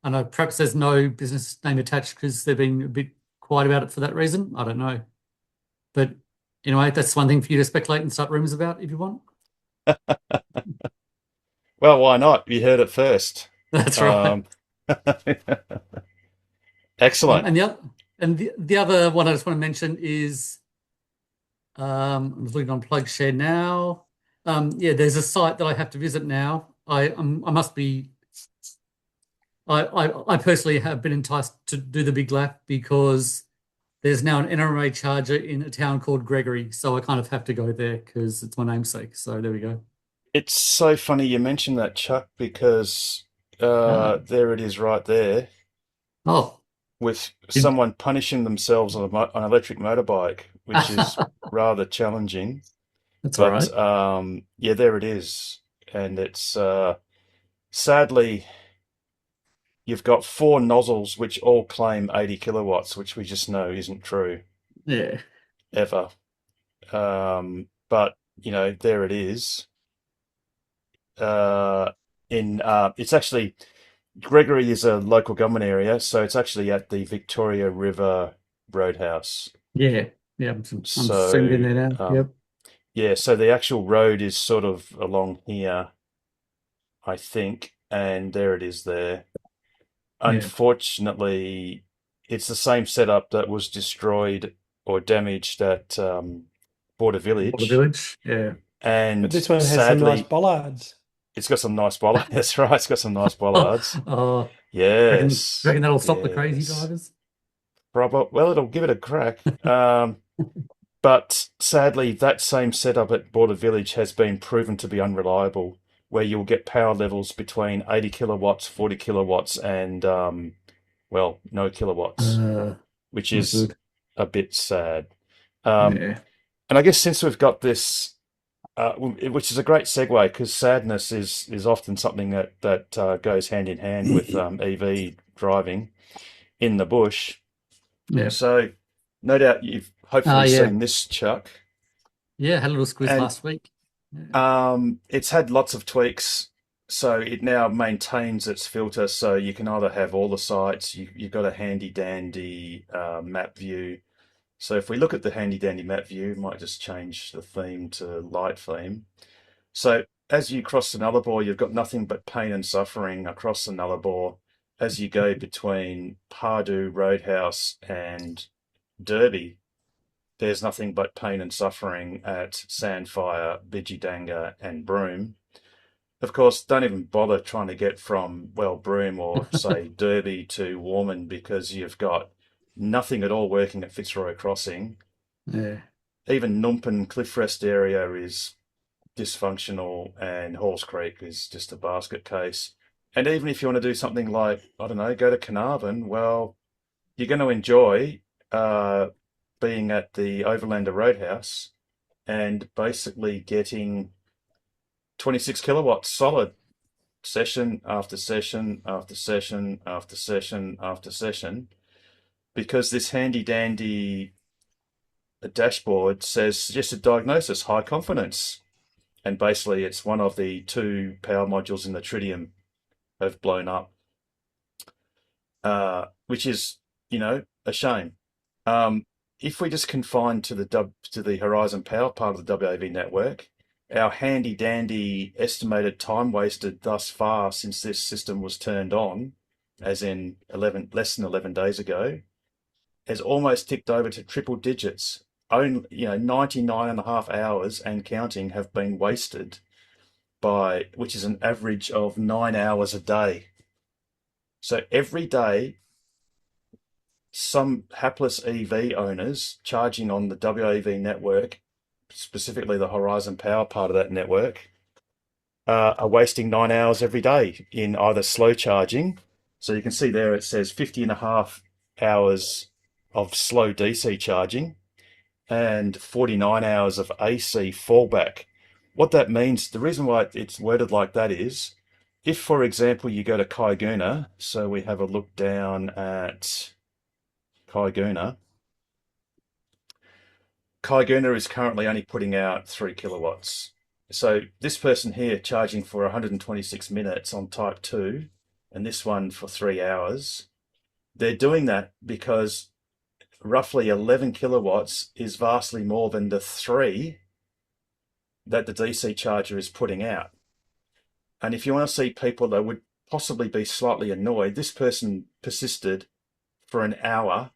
I know perhaps there's no business name attached because they've been a bit quiet about it for that reason. I don't know. But anyway, that's one thing for you to speculate and start rumours about if you want. Well, why not? You heard it first. That's right. Excellent. And the other one I just want to mention is I'm just looking on PlugShare now. There's a site that I have to visit now. I personally have been enticed to do the big lap because there's now an NRMA charger in a town called Gregory, so I kind of have to go there because it's my namesake. So there we go. It's so funny you mentioned that, Chuck, because there it is right there. Oh. With someone punishing themselves on an electric motorbike, which is rather challenging. That's all right. There it is. And it's sadly, you've got 4 nozzles which all claim 80 kilowatts, which we just know isn't true. Yeah. Ever. But, there it is. It's actually... Gregory is a local government area, so it's actually at the Victoria River Roadhouse. Yeah. I'm zoomed in there now. Yep. Yeah, so the actual road is sort of along here, I think, and there it is there. Yeah. Unfortunately, it's the same setup that was destroyed or damaged at Border Village. Border Village, yeah. And but this one has some nice bollards. It's got some nice bollards. That's right. It's got some nice bollards. Yes. Reckon that'll stop the crazy drivers? Well, it'll give it a crack. But sadly, that same setup at Border Village has been proven to be unreliable, where you'll get power levels between 80 kilowatts, 40 kilowatts, and, no kilowatts, which is a bit sad. And I guess since we've got this... which is a great segue because sadness is often something that goes hand in hand with EV driving in the bush. Yeah. So no doubt you've hopefully seen this, Chuck. Yeah, had a little squiz last week. It's had lots of tweaks So it now maintains its filter, so you can either have all the sites, you've got a handy dandy map view. So if we look at the handy dandy map view, might just change the theme to light theme. So as you cross the Nullarbor, you've got nothing but pain and suffering across the Nullarbor. As you go between Pardue, Roadhouse and Derby, there's nothing but pain and suffering at Sandfire, Bidgidanga and Broome. Of course, don't even bother trying to get from, well, Broome or say Derby to Warman, because you've got nothing at all working at Fitzroy Crossing. Yeah. Even Noonpin Cliff Rest area is dysfunctional, and Halls Creek is just a basket case. And even if you want to do something like, I don't know, go to Carnarvon, well, you're going to enjoy being at the Overlander Roadhouse and basically getting 26 kilowatts solid, session after session after session after session after session, because this handy dandy dashboard says suggested diagnosis, high confidence. And basically it's one of the 2 power modules in the tritium have blown up, which is, you know, a shame. If we just confine to the Horizon Power part of the WAV network, our handy dandy estimated time wasted thus far since this system was turned on, as in less than 11 days ago, has almost ticked over to triple digits. Only, 99.5 hours and counting have been wasted which is an average of 9 hours a day. So every day, some hapless EV owners charging on the WAV network, specifically the Horizon Power part of that network, are wasting 9 hours every day in either slow charging. So you can see there it says 50.5 hours of slow DC charging and 49 hours of AC fallback. What that means, the reason why it's worded like that is, if, for example, you go to Kaiguna, so we have a look down at Kaiguna. Kaiguna is currently only putting out 3 kilowatts. So this person here charging for 126 minutes on type 2, and this one for 3 hours, they're doing that because roughly 11 kilowatts is vastly more than the 3 that the DC charger is putting out. And if you want to see people that would possibly be slightly annoyed, this person persisted for an hour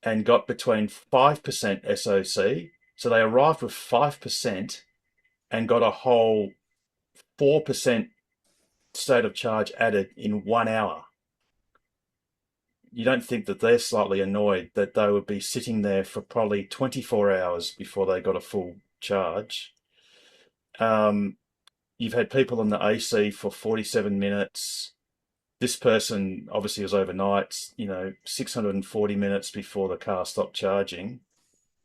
and got between 5% SOC. So they arrived with 5% and got a whole 4% state of charge added in 1 hour. You don't think that they're slightly annoyed that they would be sitting there for probably 24 hours before they got a full charge. You've had people on the AC for 47 minutes. This person obviously was overnight, 640 minutes before the car stopped charging.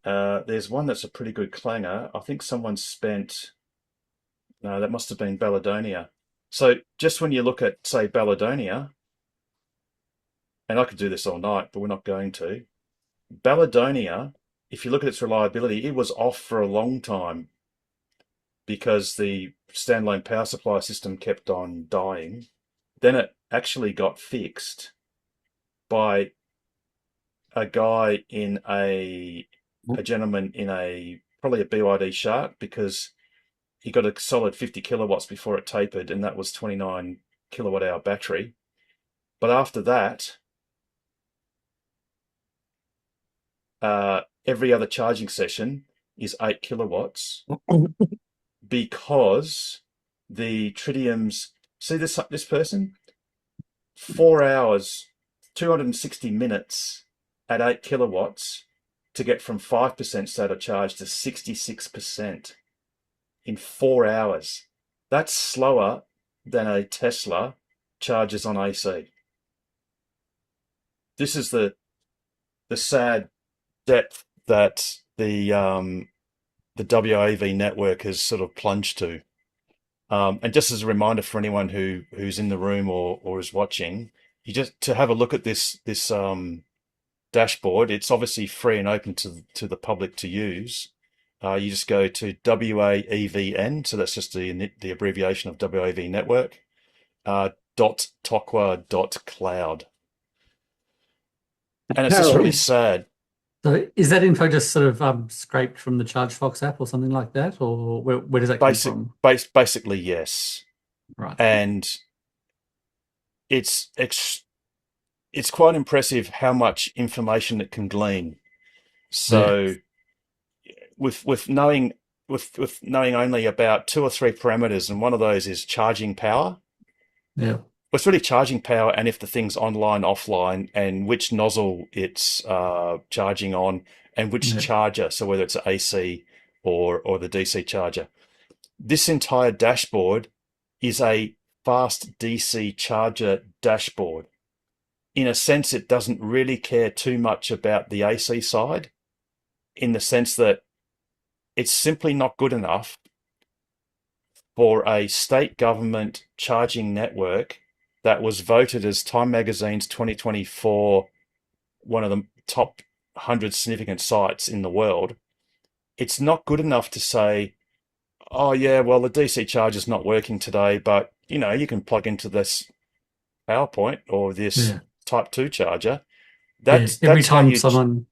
There's one that's a pretty good clanger. I think someone spent, no, that must have been Balladonia. So just when you look at, say, Balladonia, and I could do this all night, but we're not going to. Balladonia, if you look at its reliability, it was off for a long time because the standalone power supply system kept on dying. Then it actually got fixed by a guy in a gentleman in probably a BYD Shark, because he got a solid 50 kilowatts before it tapered, and that was 29 kilowatt hour battery. But after that, every other charging session is 8 kilowatts because the tritiums, see this person, 4 hours, 260 minutes at 8 kilowatts to get from 5% state of charge to 66% in 4 hours. That's slower than a Tesla charges on AC. This is the sad depth that the WAV network has sort of plunged to. And just as a reminder for anyone who's in the room or is watching, you just to have a look at this dashboard. It's obviously free and open to the public to use. you just go to WAEVN, so that's just the abbreviation of WAV network, .tokwa.cloud. And it's just really sad. So is that info just sort of scraped from the ChargeFox app or something like that, or where does that come from? Basically, yes. Right. And it's quite impressive how much information it can glean. So with knowing only about 2 or 3 parameters, and one of those is charging power. Yeah. It's really charging power, and if the thing's online, offline, and which nozzle it's charging on, and which charger, so whether it's AC or the DC charger. This entire dashboard is a fast DC charger dashboard. In a sense, it doesn't really care too much about the AC side, in the sense that it's simply not good enough for a state government charging network that was voted as Time Magazine's 2024 one of the top 100 significant sites in the world. It's not good enough to say, oh yeah, well, the DC charger's not working today, but you can plug into this PowerPoint or this Type 2 charger. Every time someone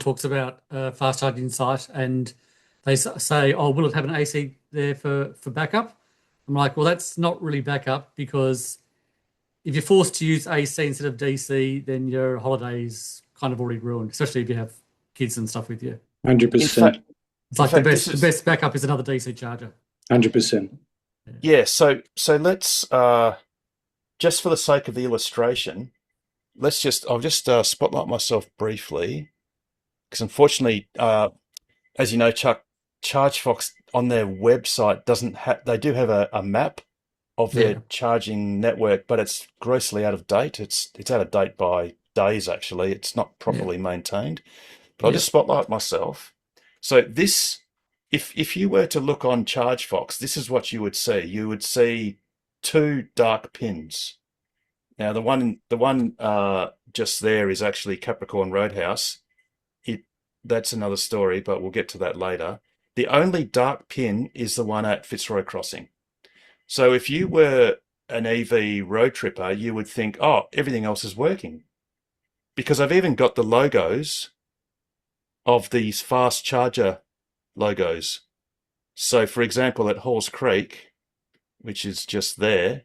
talks about a fast charging site and they say, oh, will it have an AC there for backup? I'm like, well, that's not really backup, because if you're forced to use AC instead of DC, then your holiday's kind of already ruined, especially if you have kids and stuff with you. 100%. It's like the best backup is another DC charger. 100%. Yeah, so let's, just for the sake of the illustration, I'll just spotlight myself briefly, because unfortunately, as you know, Chuck, ChargeFox on their website they do have a map of their charging network, but it's grossly out of date. It's out of date by days, actually. It's not properly maintained. But I'll just spotlight myself. So this, if you were to look on ChargeFox, this is what you would see. You would see 2 dark pins. Now the one just there is actually Capricorn Roadhouse. That's another story, but we'll get to that later. The only dark pin is the one at Fitzroy Crossing. So if you were an EV road tripper, you would think, oh, everything else is working. Because I've even got the logos of these fast charger logos. So for example, at Halls Creek, which is just there,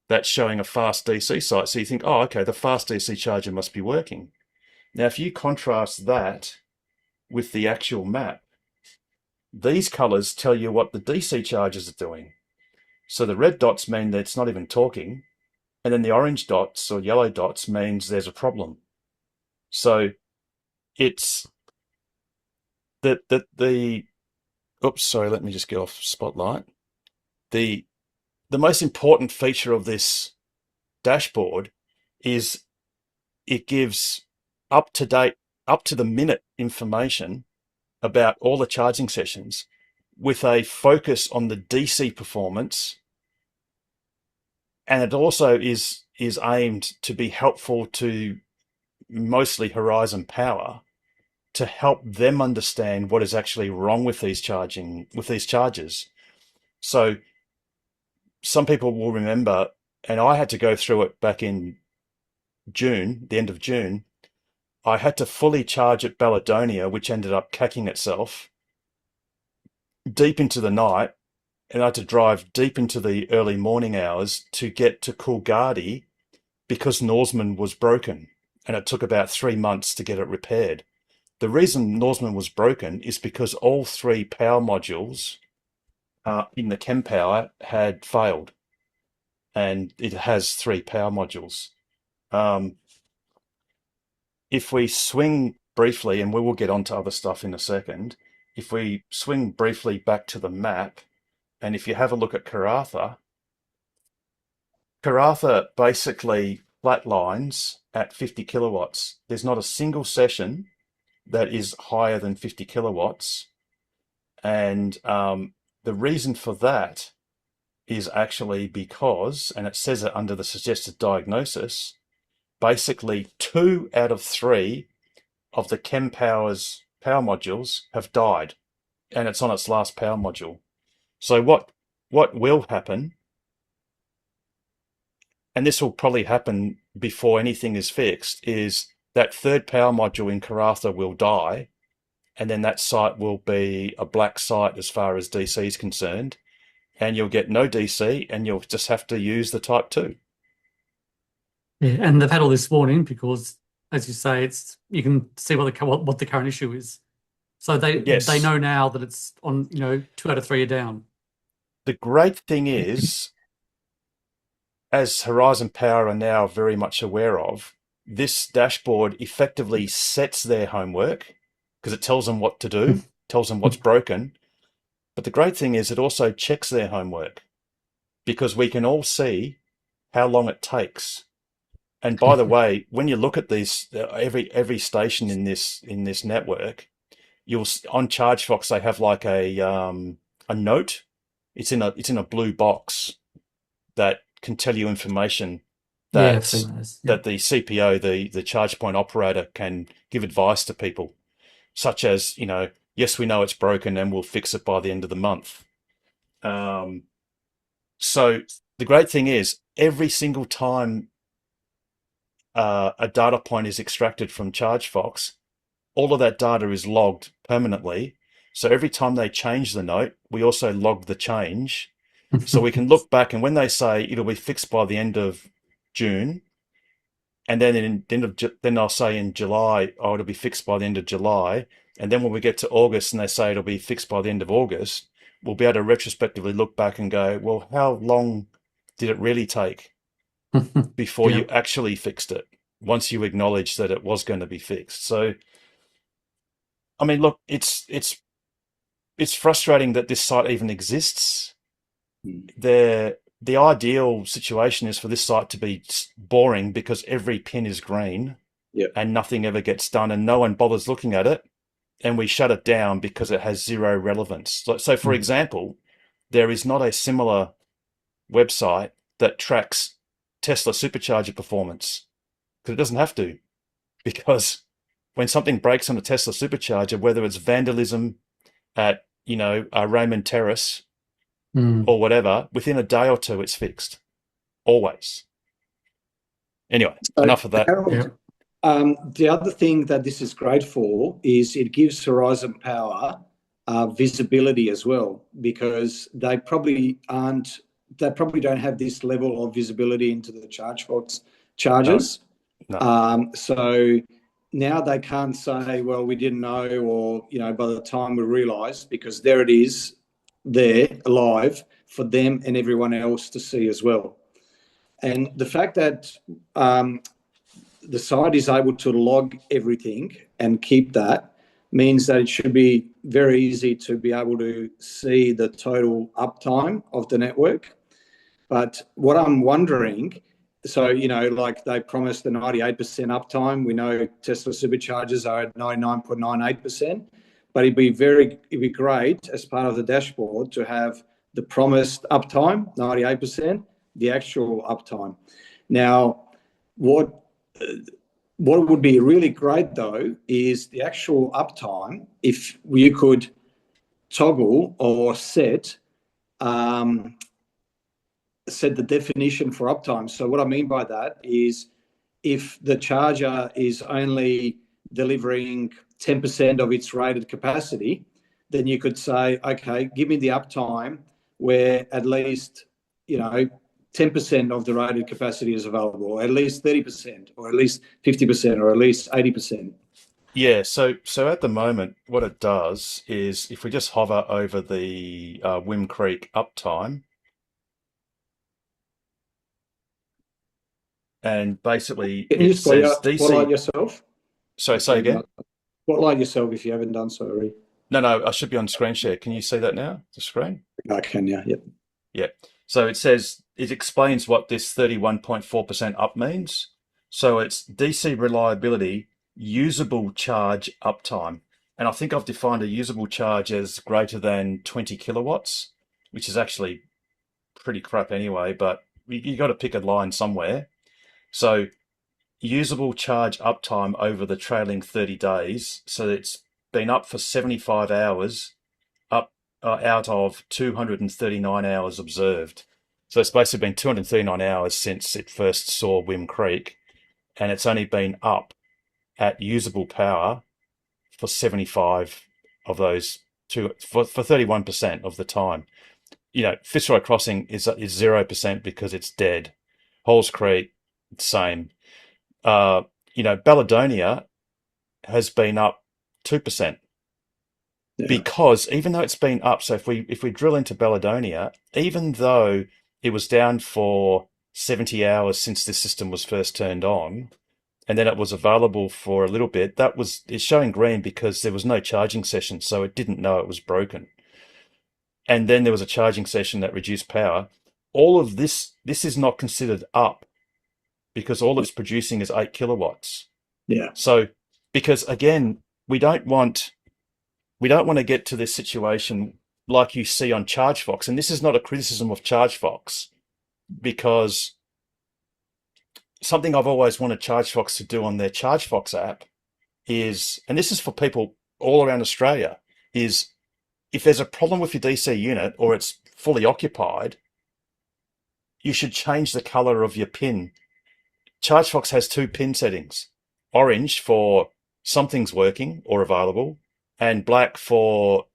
that's showing a fast DC site. So you think, oh, okay, the fast DC charger must be working. Now, if you contrast that with the actual map, these colors tell you what the DC chargers are doing. So the red dots mean that it's not even talking, and then the orange dots or yellow dots means there's a problem. So it's oops, sorry, let me just get off spotlight. The most important feature of this dashboard is it gives up to the minute information about all the charging sessions, with a focus on the DC performance, and it also is aimed to be helpful to mostly Horizon Power, to help them understand what is actually wrong with these chargers. So some people will remember, and I had to go through it back in June, the end of June. I had to fully charge at Baladonia, which ended up cacking itself deep into the night, and I had to drive deep into the early morning hours to get to Coolgardie because Norseman was broken, and it took about 3 months to get it repaired. The reason Norseman was broken is because all 3 power modules in the ChemPower had failed, and it has 3 power modules. If we swing briefly, and we will get onto other stuff in a second, if we swing briefly back to the map, and if you have a look at Karratha basically flatlines at 50 kilowatts. There's not a single session that is higher than 50 kilowatts. And the reason for that is actually because, and it says it under the suggested diagnosis, basically 2 out of 3 of the ChemPower's power modules have died, and it's on its last power module. So what will happen, and this will probably happen before anything is fixed, is that third power module in Karratha will die, and then that site will be a black site as far as DC is concerned, and you'll get no DC, and you'll just have to use the Type 2. Yeah, and they've had all this warning because, as you say, you can see what the current issue is. So they know now that it's on, 2 out of 3 are down. The great thing is, as Horizon Power are now very much aware of, this dashboard effectively sets their homework because it tells them what to do, tells them what's broken. But the great thing is it also checks their homework because we can all see how long it takes. And by the way, when you look at these, every station in this network, on ChargeFox they have like a note. It's in a blue box that can tell you information that that the CPO, the charge point operator, can give advice to people, such as, yes, we know it's broken and we'll fix it by the end of the month. So the great thing is every single time a data point is extracted from ChargeFox, all of that data is logged permanently. So every time they change the note, we also log the change. So we can look back, and when they say it'll be fixed by the end of June, and then then they'll say in July, oh, it'll be fixed by the end of July. And then when we get to August and they say it'll be fixed by the end of August, we'll be able to retrospectively look back and go, well, how long did it really take before you actually fixed it, once you acknowledge that it was going to be fixed? So, I mean, look, it's frustrating that this site even exists. The ideal situation is for this site to be boring because every pin is green and nothing ever gets done and no one bothers looking at it, and we shut it down because it has zero relevance. So for example, there is not a similar website that tracks Tesla supercharger performance, because it doesn't have to, because when something breaks on a Tesla supercharger, whether it's vandalism at Raymond Terrace or whatever, within a day or two it's fixed, always. Anyway, enough of that. Harold, the other thing that this is great for is it gives Horizon Power visibility as well, because they probably don't have this level of visibility into the ChargeFox chargers. No. So now they can't say, well, we didn't know, or, by the time we realised, because there it is, there, live, for them and everyone else to see as well. And the fact that the site is able to log everything and keep that means that it should be very easy to be able to see the total uptime of the network. But what I'm wondering, so, like they promised the 98% uptime. We know Tesla superchargers are at 99.98%, but it'd be great as part of the dashboard to have the promised uptime, 98%, the actual uptime. Now, what would be really great though is the actual uptime, if you could toggle or set the definition for uptime. So what I mean by that is if the charger is only delivering 10% of its rated capacity, then you could say, okay, give me the uptime where at least, 10% of the rated capacity is available, or at least 30%, or at least 50%, or at least 80%. Yeah, so at the moment, what it does is if we just hover over the Wim Creek uptime, and basically it says DC. Spotlight yourself. Sorry, say again. Spotlight yourself if you haven't done so already. No, I should be on screen share. Can you see that now? The screen? I can, yeah. Yep. Yeah. So it says, it explains what this 31.4% up means. So it's DC reliability, usable charge uptime. And I think I've defined a usable charge as greater than 20 kilowatts, which is actually pretty crap anyway, but you got to pick a line somewhere. So usable charge uptime over the trailing 30 days. So it's been up for 75 hours, up out of 239 hours observed. So it's basically been 239 hours since it first saw Wim Creek, and it's only been up at usable power for 75 of those for 31% of the time. You know, Fitzroy Crossing is 0% because it's dead. Halls Creek, same. You know, Balladonia has been up 2%. Yeah. Because even though it's been up, so if we drill into Balladonia, even though it was down for 70 hours since this system was first turned on, and then it was available for a little bit, it's showing green because there was no charging session, so it didn't know it was broken. And then there was a charging session that reduced power. All of this is not considered up because all it's producing is 8 kilowatts. Yeah. So, because again, we don't want to get to this situation like you see on ChargeFox. And this is not a criticism of ChargeFox, because something I've always wanted ChargeFox to do on their ChargeFox app is, and this is for people all around Australia, is if there's a problem with your DC unit or it's fully occupied, you should change the color of your pin. ChargeFox has 2 pin settings: orange for something's working or available, and black for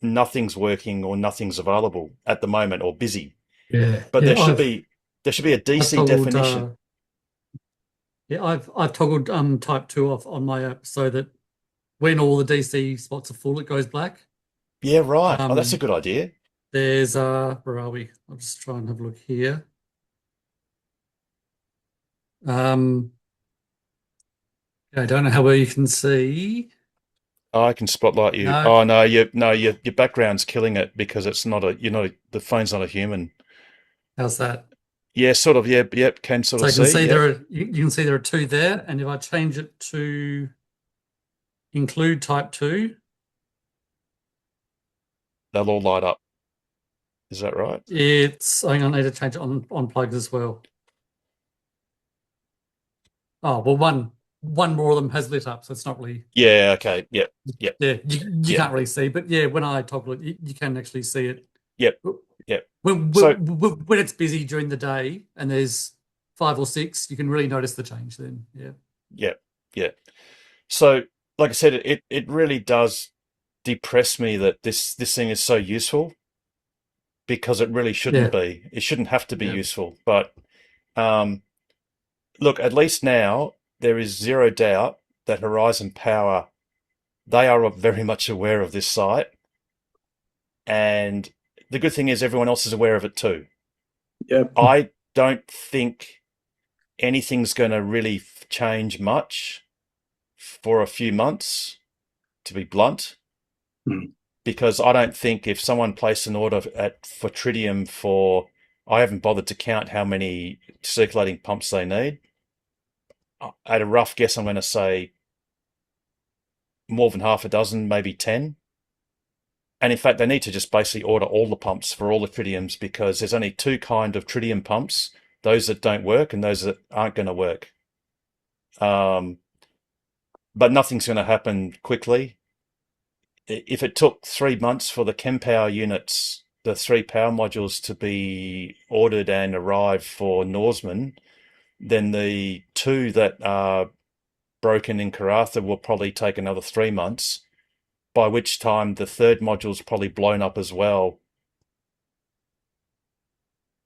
nothing's working or nothing's available at the moment or busy. Yeah. But there should be a DC definition. I've toggled type 2 off on my app so that when all the DC spots are full, it goes black. Yeah, right. That's a good idea. There's where are we? I'll just try and have a look here. I don't know how well you can see. I can spotlight you. No. Oh no, your background's killing it because it's not the phone's not a human. How's that? Yeah, sort of. Yep. Can sort So of you can see. see Yep. you can see there are 2 there, and if I change it to include type 2, They'll all light up. Is that right? hang on, I need to change it on plugs as well. Oh well, one more of them has lit up, so it's not really. Yeah. Okay. Yep. Yeah, you can't really see, but yeah, when I toggle it, you can actually see it. Yep. When So- it's busy during the day and there's 5 or 6, you can really notice the change then. Yeah. Yeah. So, like I said, it really does depress me that this thing is so useful, because it really shouldn't be. It shouldn't have to be useful. But look, at least now there is zero doubt that Horizon Power, they are very much aware of this site, and the good thing is everyone else is aware of it too. Yep. I don't think anything's going to really change much for a few months, to be blunt, because I don't think if someone placed an order for tritium for, I haven't bothered to count how many circulating pumps they need. At a rough guess, I'm going to say more than half a dozen, maybe 10. And in fact, they need to just basically order all the pumps for all the tritiums, because there's only 2 kind of tritium pumps: those that don't work and those that aren't going to work. But nothing's going to happen quickly. If it took 3 months for the ChemPower units, the 3 power modules, to be ordered and arrive for Norseman, then the 2 that are broken in Karratha will probably take another 3 months, by which time the 3rd module's probably blown up as well.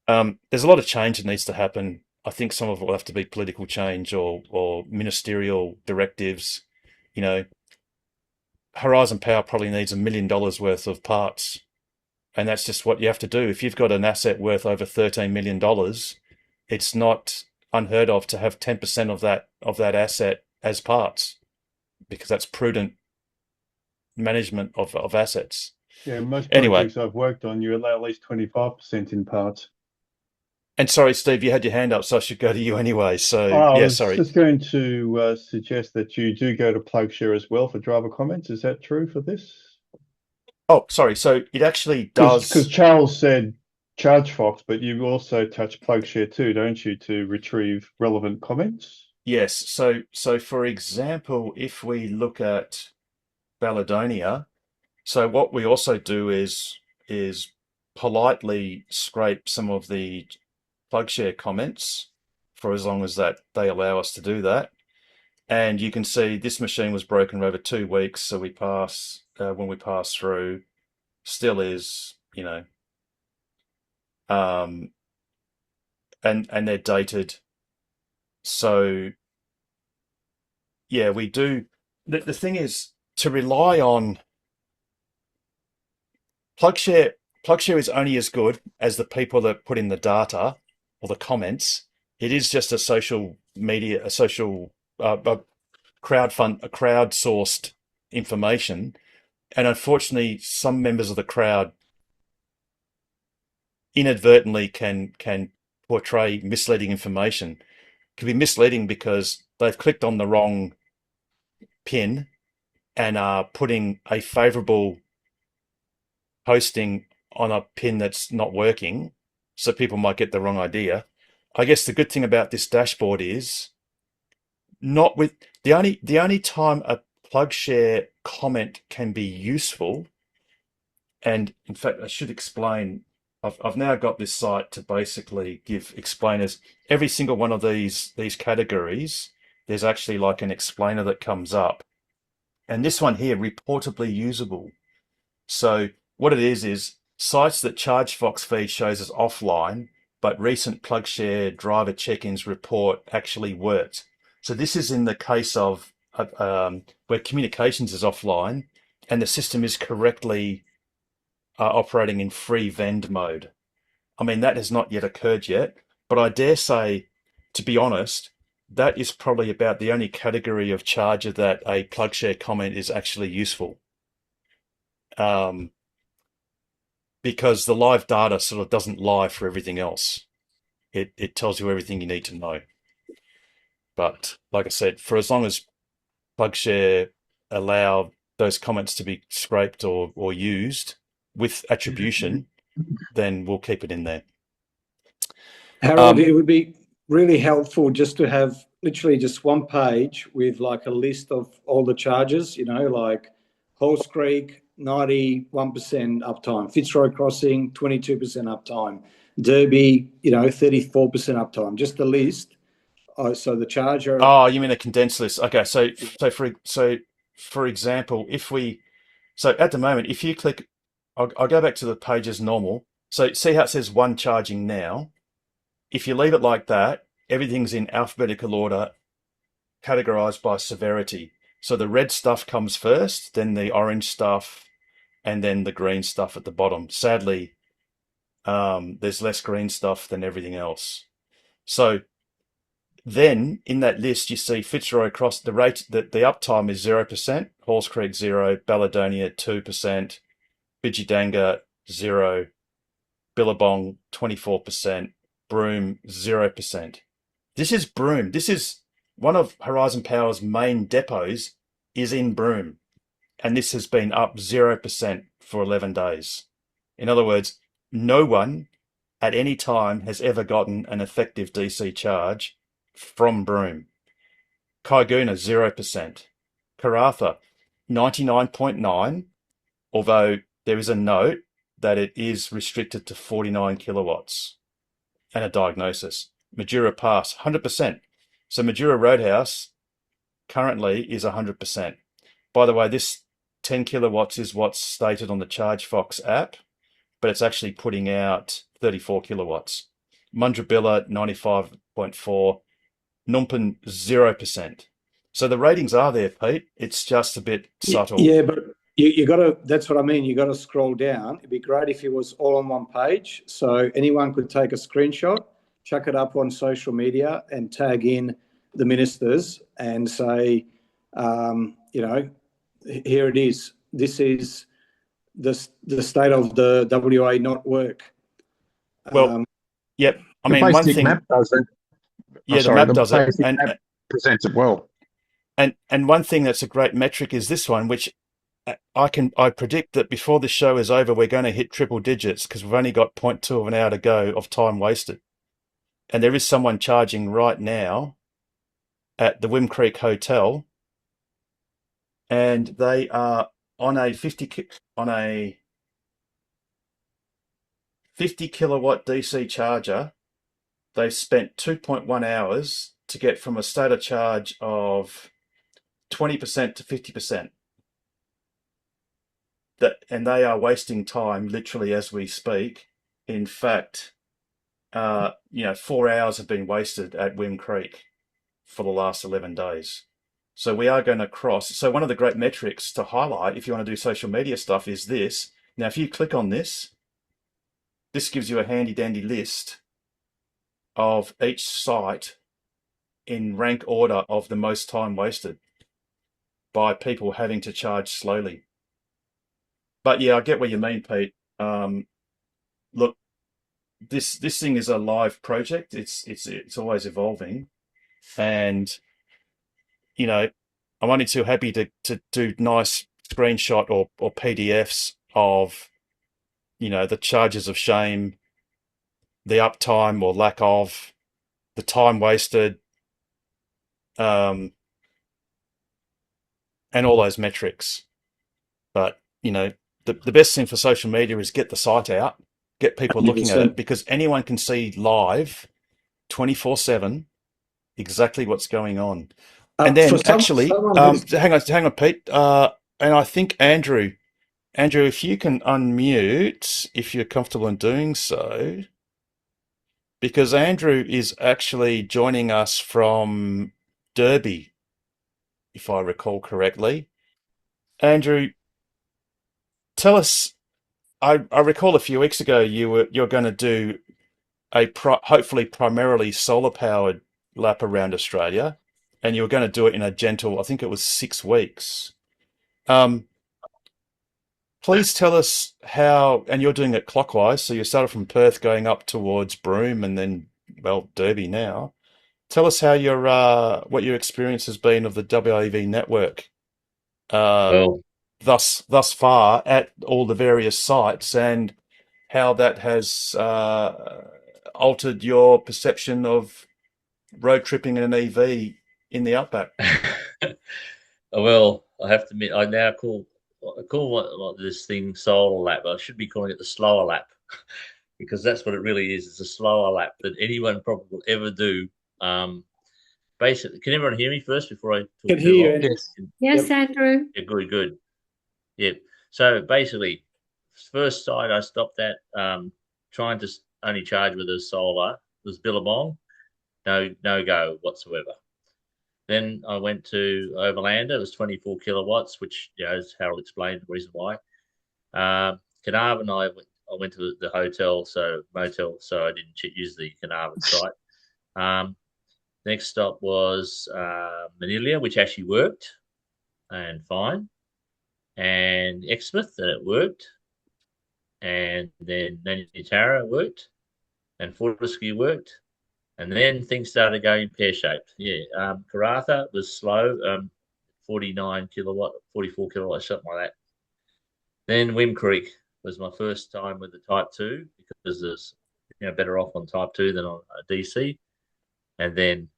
There's a lot of change that needs to happen. I think some of it will have to be political change or ministerial directives. You know, Horizon Power probably needs $1 million worth of parts, and that's just what you have to do. If you've got an asset worth over $13 million, it's not unheard of to have 10% of that asset as parts, because that's prudent management of assets. Yeah, most Anyway. projects I've worked on, you allow at least 25% in parts. And sorry, Steve, you had your hand up, so I should go to you anyway. So I yeah, was sorry. just going to suggest that you do go to PlugShare as well for driver comments. Is that true for this? Oh, sorry. So it actually does. Because Charles said ChargeFox, but you also touch PlugShare too, don't you, to retrieve relevant comments? Yes. So for example, if we look at Baladonia. So what we also do is politely scrape some of the PlugShare comments for as long as that they allow us to do that. And you can see this machine was broken over 2 weeks, so we pass when we pass through, still is, you know, and they're dated. So yeah, we do. The thing is to rely on PlugShare. PlugShare is only as good as the people that put in the data or the comments. It is just a social media, a social crowdsourced information, and unfortunately, some members of the crowd inadvertently can portray misleading information. It can be misleading because they've clicked on the wrong pin and are putting a favorable posting on a pin that's not working, so people might get the wrong idea. I guess the good thing about this dashboard is not with the only time a PlugShare comment can be useful, and in fact I should explain. I've now got this site to basically give explainers. Every single one of these categories, there's actually like an explainer that comes up, and this one here, reportedly usable. So what it is sites that ChargeFox feed shows as offline, but recent PlugShare driver check-ins report actually worked. So this is in the case of where communications is offline and the system is correctly operating in free vend mode. I mean, that has not yet occurred yet, but I dare say, to be honest, that is probably about the only category of charger that a PlugShare comment is actually useful. Because the live data sort of doesn't lie for everything else. It tells you everything you need to know. But like I said, for as long as PlugShare allow those comments to be scraped or used with attribution, then we'll keep it in there. Harold, it would be really helpful just to have literally just one page with like a list of all the charges, you know, like Halls Creek, 91% uptime, Fitzroy Crossing, 22% uptime, Derby, you know, 34% uptime, just the list. So the charger. Oh, you mean a condensed list? Okay, so for example, so at the moment, if you click, I'll go back to the page as normal. So see how it says one charging now. If you leave it like that, everything's in alphabetical order, categorized by severity. So the red stuff comes first, then the orange stuff, and then the green stuff at the bottom. Sadly, there's less green stuff than everything else. So then in that list, you see Fitzroy Cross, the uptime is 0%, Halls Creek 0, Baladonia 2%, Bidjidanga 0, Billabong 24%, Broome 0%. This is Broome. This is one of Horizon Power's main depots is in Broome, and this has been up 0% for 11 days. In other words, no one at any time has ever gotten an effective DC charge from Broome. Kaiguna 0%. Karratha 99.9, although there is a note that it is restricted to 49 kilowatts and a diagnosis. Majura Pass 100%. So Majura Roadhouse currently is 100%. By the way, this 10 kilowatts is what's stated on the ChargeFox app, but it's actually putting out 34 kilowatts. Mundrabilla 95.4, Numpen 0%. So the ratings are there, Pete. It's just a bit subtle. Yeah, but you got to, that's what I mean. You got to scroll down. It'd be great if it was all on one page. So anyone could take a screenshot, chuck it up on social media and tag in the ministers and say, you know, here it is. This is the state of the WA not work. Well, yep. I mean, one thing. Map does it. Yeah, the map does it, and presents it well. And one thing that's a great metric is this one, which I predict that before the show is over, we're going to hit triple digits because we've only got 0.2 of an hour to go of time wasted. And there is someone charging right now at the Wim Creek Hotel and they are on a 50 kilowatt DC charger. They've spent 2.1 hours to get from a state of charge of 20% to 50%. And they are wasting time literally as we speak. In fact, 4 hours have been wasted at Wim Creek for the last 11 days. So we are going to cross. So one of the great metrics to highlight if you want to do social media stuff is this. Now, if you click on this gives you a handy dandy list of each site in rank order of the most time wasted by people having to charge slowly. But yeah, I get what you mean, Pete. Look, this thing is a live project. It's always evolving, and I'm only too happy to do nice screenshot or PDFs of the charges of shame, the uptime or lack of, the time wasted, and all those metrics. But the best thing for social media is get the site out, get people looking at it, because anyone can see live 24/7 exactly what's going on. And then hang on, Pete. And I think Andrew, if you can unmute, if you're comfortable in doing so, because Andrew is actually joining us from Derby, if I recall correctly. Andrew, tell us. I recall a few weeks ago you're going to do a hopefully primarily solar powered lap around Australia, and you were going to do it in a gentle, I think it was 6 weeks. Please tell us how, and you're doing it clockwise, so you started from Perth going up towards Broome and then, Derby now. Tell us how what your experience has been of the WAEV network thus far at all the various sites, and how that has altered your perception of road tripping in an EV in the outback. Well, I have to admit, I now call this thing solar lap. I should be calling it the slower lap because that's what it really is. It's a slower lap that anyone probably will ever do. Basically, can everyone hear me first before I talk? Can hear you. Yes, Andrew. Yeah, good. Yep. So basically, first site I stopped at trying to only charge with a solar was Billabong. No go whatsoever. Then I went to Overlander. It was 24 kilowatts, which, as Harold explained, the reason why. Carnarvon, I went to the motel, so I didn't use the Carnarvon site. Next stop was Manilia, which actually worked and fine. And Exmouth, and it worked. And then Nanutara worked. And Fortescue worked. And then things started going pear-shaped. Yeah, Karratha was slow, 49 kilowatt, 44 kilowatt, something like that. Then Wim Creek was my first time with the Type 2 because there's better off on Type 2 than on a DC. And then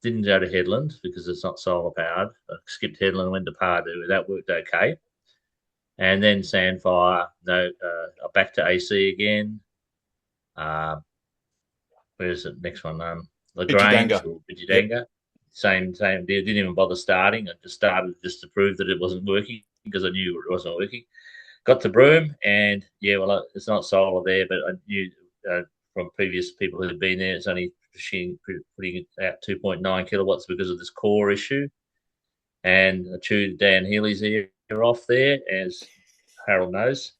didn't go to Headland because it's not solar powered. I skipped Headland and went to Pardue. That worked okay. And then Sandfire, back to AC again. Where's the next one? LaGrange or Bidjidanga. Yep. Same deal. Didn't even bother starting. I just started just to prove that it wasn't working because I knew it wasn't working. Got to Broome and it's not solar there, but I knew from previous people who had been there, it's only putting out 2.9 kilowatts because of this core issue. And I chewed Dan Healy's ear off there, as Harold knows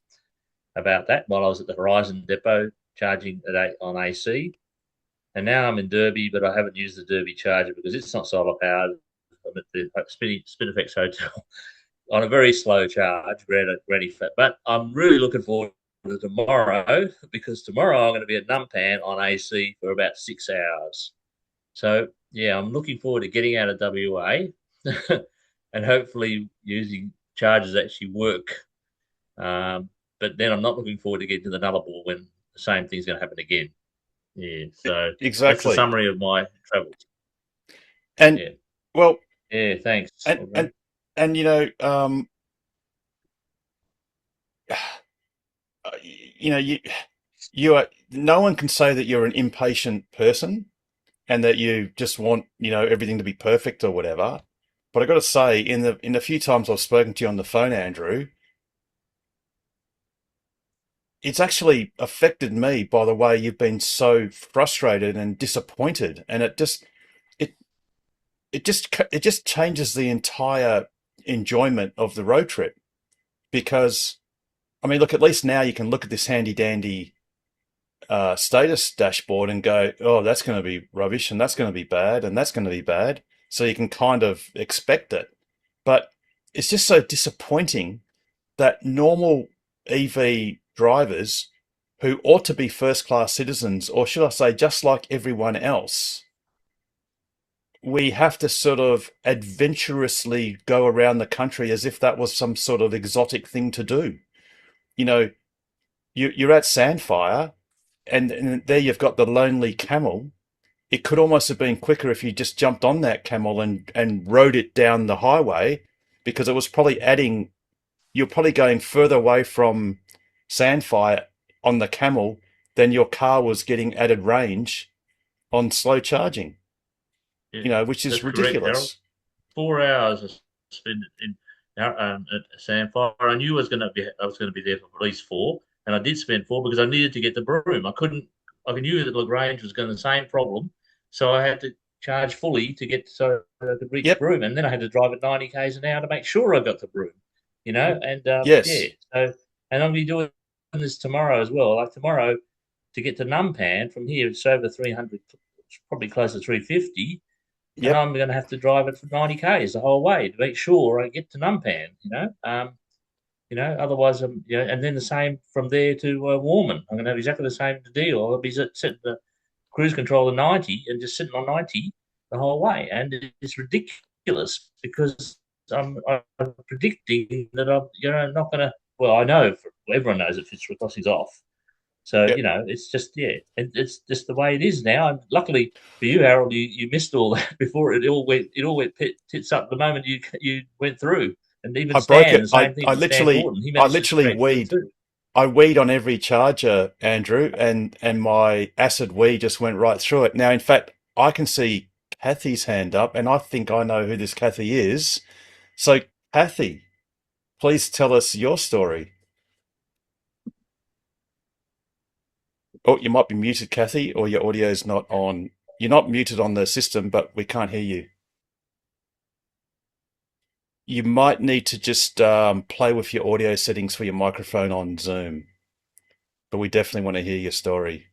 about that, while I was at the Horizon depot charging on AC. And now I'm in Derby, but I haven't used the Derby charger because it's not solar powered. I'm at the Spinifex Hotel on a very slow charge, ready for. But I'm really looking forward to tomorrow because tomorrow I'm going to be at Numpan on AC for about 6 hours. So yeah, I'm looking forward to getting out of WA and hopefully using chargers that actually work. But then I'm not looking forward to getting to the Nullarbor when the same thing's going to happen again. Yeah, so exactly. That's the summary of my travels. And yeah, thanks. And and you are, no one can say that you're an impatient person and that you just want, everything to be perfect or whatever. But I got to say, in the few times I've spoken to you on the phone, Andrew, it's actually affected me by the way you've been so frustrated and disappointed, and it just changes the entire enjoyment of the road trip. Because, I mean, look, at least now you can look at this handy dandy status dashboard and go, oh, that's going to be rubbish, and that's going to be bad, and that's going to be bad. So you can kind of expect it. But it's just so disappointing that normal EV drivers who ought to be first-class citizens, or should I say just like everyone else, we have to sort of adventurously go around the country as if that was some sort of exotic thing to do. You're at Sandfire, and there you've got the lonely camel. It could almost have been quicker if you just jumped on that camel and rode it down the highway, because it was probably you're probably going further away from Sandfire on the camel than your car was getting added range on slow charging. Which is ridiculous. 4 hours I spent at Sandfire. I knew I was going to be there for at least 4, and I did spend 4 because I needed to get the broom. I knew that Lagrange was going the same problem, so I had to charge fully to get so I could reach the broom, and then I had to drive at 90 k's an hour to make sure I got the broom. And yes. So, and I'm going to be doing this tomorrow as well. Like tomorrow, to get to Numpan from here, it's over 300, probably close to 350. And I'm going to have to drive it for 90 k's the whole way to make sure I get to Numpan. Otherwise, and then the same from there to Warman. I'm going to have exactly the same deal. I'll be setting the cruise control to 90 and just sitting on 90 the whole way, and it's ridiculous because I'm predicting that I'm not going to. Well, I know everyone knows that Fitzroy-Crossing's off. So, it's just, it's just the way it is now. And luckily for you, Harold, you missed all that before it all went tits up the moment you went through. And even I Stan, broke it. the same thing with Stan Gordon. I literally weed on every charger, Andrew, and my acid wee just went right through it. Now, in fact, I can see Kathy's hand up, and I think I know who this Kathy is. So, Kathy, please tell us your story. Oh, you might be muted, Kathy, or your audio's not on. You're not muted on the system, but we can't hear you. You might need to just play with your audio settings for your microphone on Zoom. But we definitely want to hear your story.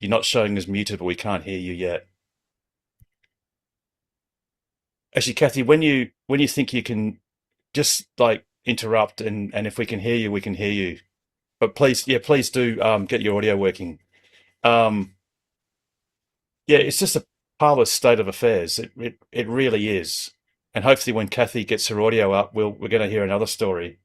You're not showing as muted, but we can't hear you yet. Actually, Kathy, when you think you can just interrupt, and if we can hear you, we can hear you. But please do get your audio working. It's just a parlous state of affairs. It really is. And hopefully when Kathy gets her audio up, we're going to hear another story.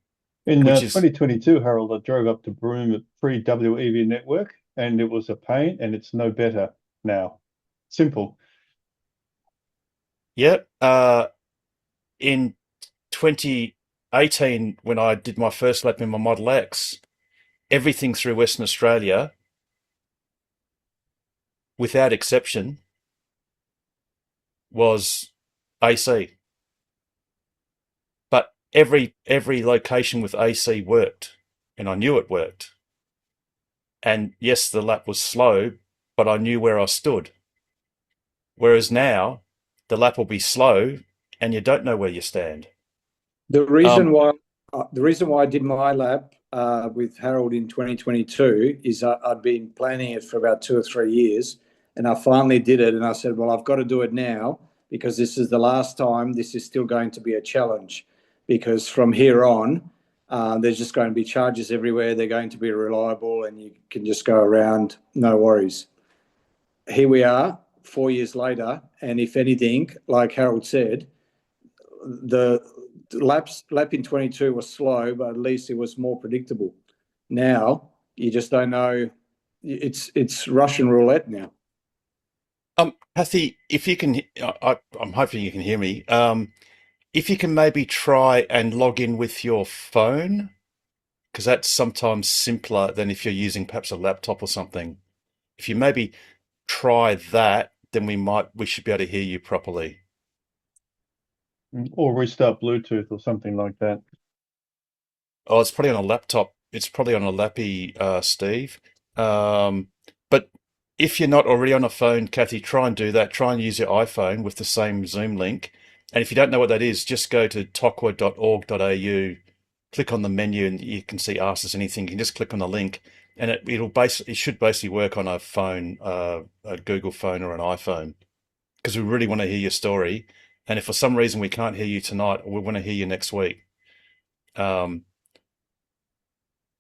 In 2022, Harold, I drove up to Broome at pre-WEV network, and it was a pain, and it's no better now. Simple. Yep. In 2018, when I did my first lap in my Model X, everything through Western Australia, without exception, was AC. But every location with AC worked, and I knew it worked. And yes, the lap was slow, but I knew where I stood. Whereas now, the lap will be slow, and you don't know where you stand. The reason why I did my lap with Harold in 2022 is I'd been planning it for about 2 or 3 years, and I finally did it. And I said, well, I've got to do it now because this is the last time. This is still going to be a challenge because from here on, there's just going to be charges everywhere. They're going to be reliable, and you can just go around, no worries. Here we are 4 years later, and if anything, like Harold said, the lap in 22 was slow, but at least it was more predictable. Now you just don't know. It's Russian roulette now. Kathy, if you can, I'm hoping you can hear me. if you can maybe try and log in with your phone, because that's sometimes simpler than if you're using perhaps a laptop or something. If you maybe try that, then we should be able to hear you properly. Or restart Bluetooth or something like that. Oh, it's probably on a laptop. It's probably on a lappy, Steve. But if you're not already on a phone, Kathy, try and do that. Try and use your iPhone with the same Zoom link. And if you don't know what that is, just go to tokwa.org.au, click on the menu, and you can see Ask Us Anything. You can just click on the link, and it should basically work on a phone, a Google phone or an iPhone, because we really want to hear your story. And if for some reason we can't hear you tonight, we want to hear you next week.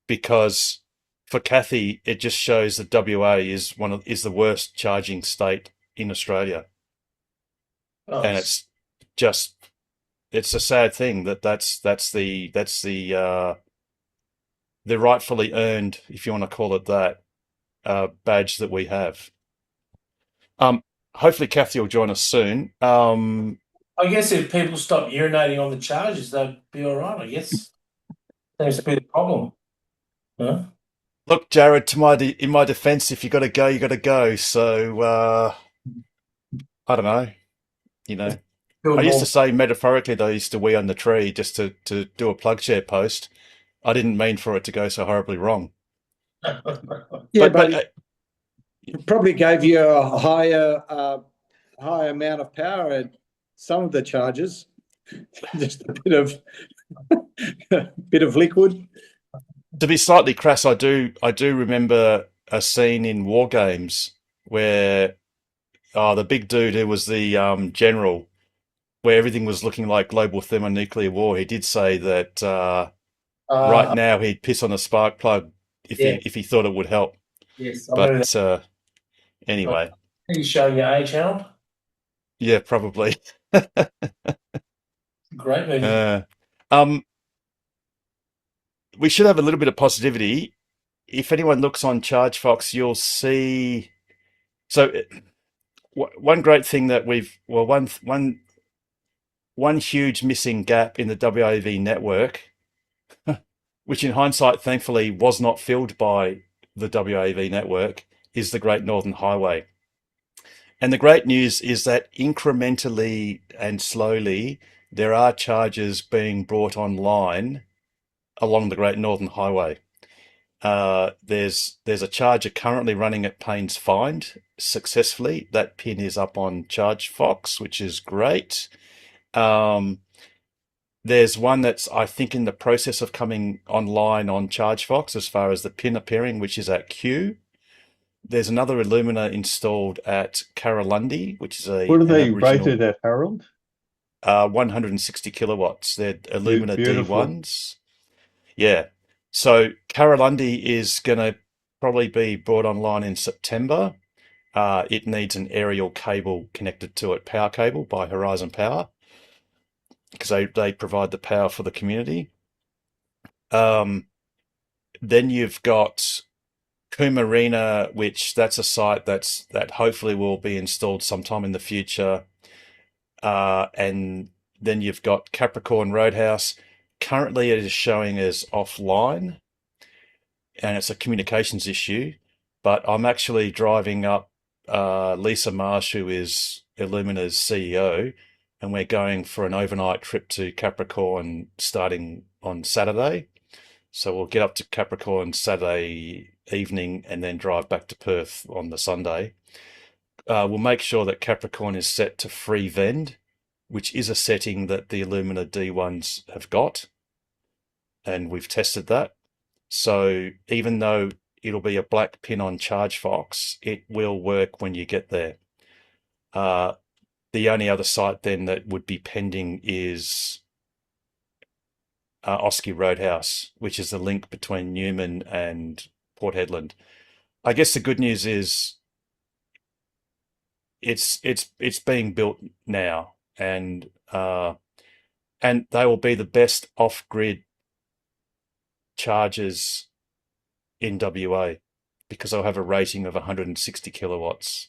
Because for Kathy, it just shows that WA is the worst charging state in Australia. Oh, And it's a sad thing that's the rightfully earned, if you want to call it that, badge that we have. Hopefully Kathy will join us soon. I guess if people stop urinating on the charges, they'd be all right. I guess seems to be the problem. Huh? Look, Jared, in my defense, if you got to go, you got to go. So I don't know. You know, I used to say metaphorically, though, I used to wee on the tree just to do a plug share post. I didn't mean for it to go so horribly wrong. Yeah, but it probably gave you a higher amount of power at some of the charges. Just a bit of liquid. To be slightly crass, I do remember a scene in War Games where the big dude who was the general, where everything was looking like global thermonuclear war, he did say that right now he'd piss on a spark plug if he thought it would help. Yes, but anyway. Are you showing your age, Harold? Yeah, probably. Great movie. We should have a little bit of positivity. If anyone looks on ChargeFox, you'll see. So, one great thing that one huge missing gap in the WAV network, which in hindsight, thankfully, was not filled by the WAV network, is the Great Northern Highway. And the great news is that incrementally and slowly, there are chargers being brought online along the Great Northern Highway. There's a charger currently running at Paynes Find successfully. That pin is up on ChargeFox, which is great. There's one that's, I think, in the process of coming online on ChargeFox as far as the pin appearing, which is at Kew. There's another Illumina installed at Carralundi, which is What are they rated at, Harold? 160 kilowatts. They're Illumina D1s. Yeah. So Carralundi is going to probably be brought online in September. It needs an aerial cable connected to it, power cable by Horizon Power, because they provide the power for the community. Then you've got Coomarina, which that's a site that hopefully will be installed sometime in the future. And then you've got Capricorn Roadhouse. Currently, it is showing as offline, and it's a communications issue. But I'm actually driving up Lisa Marsh, who is Illumina's CEO, and we're going for an overnight trip to Capricorn starting on Saturday. So we'll get up to Capricorn Saturday evening and then drive back to Perth on the Sunday. We'll make sure that Capricorn is set to free vend, which is a setting that the Illumina D1s have got, and we've tested that. So even though it'll be a black pin on ChargeFox, it will work when you get there. The only other site then that would be pending is Oski Roadhouse, which is the link between Newman and Port Hedland. I guess the good news is it's being built now, and they will be the best off-grid chargers in WA because they'll have a rating of 160 kilowatts,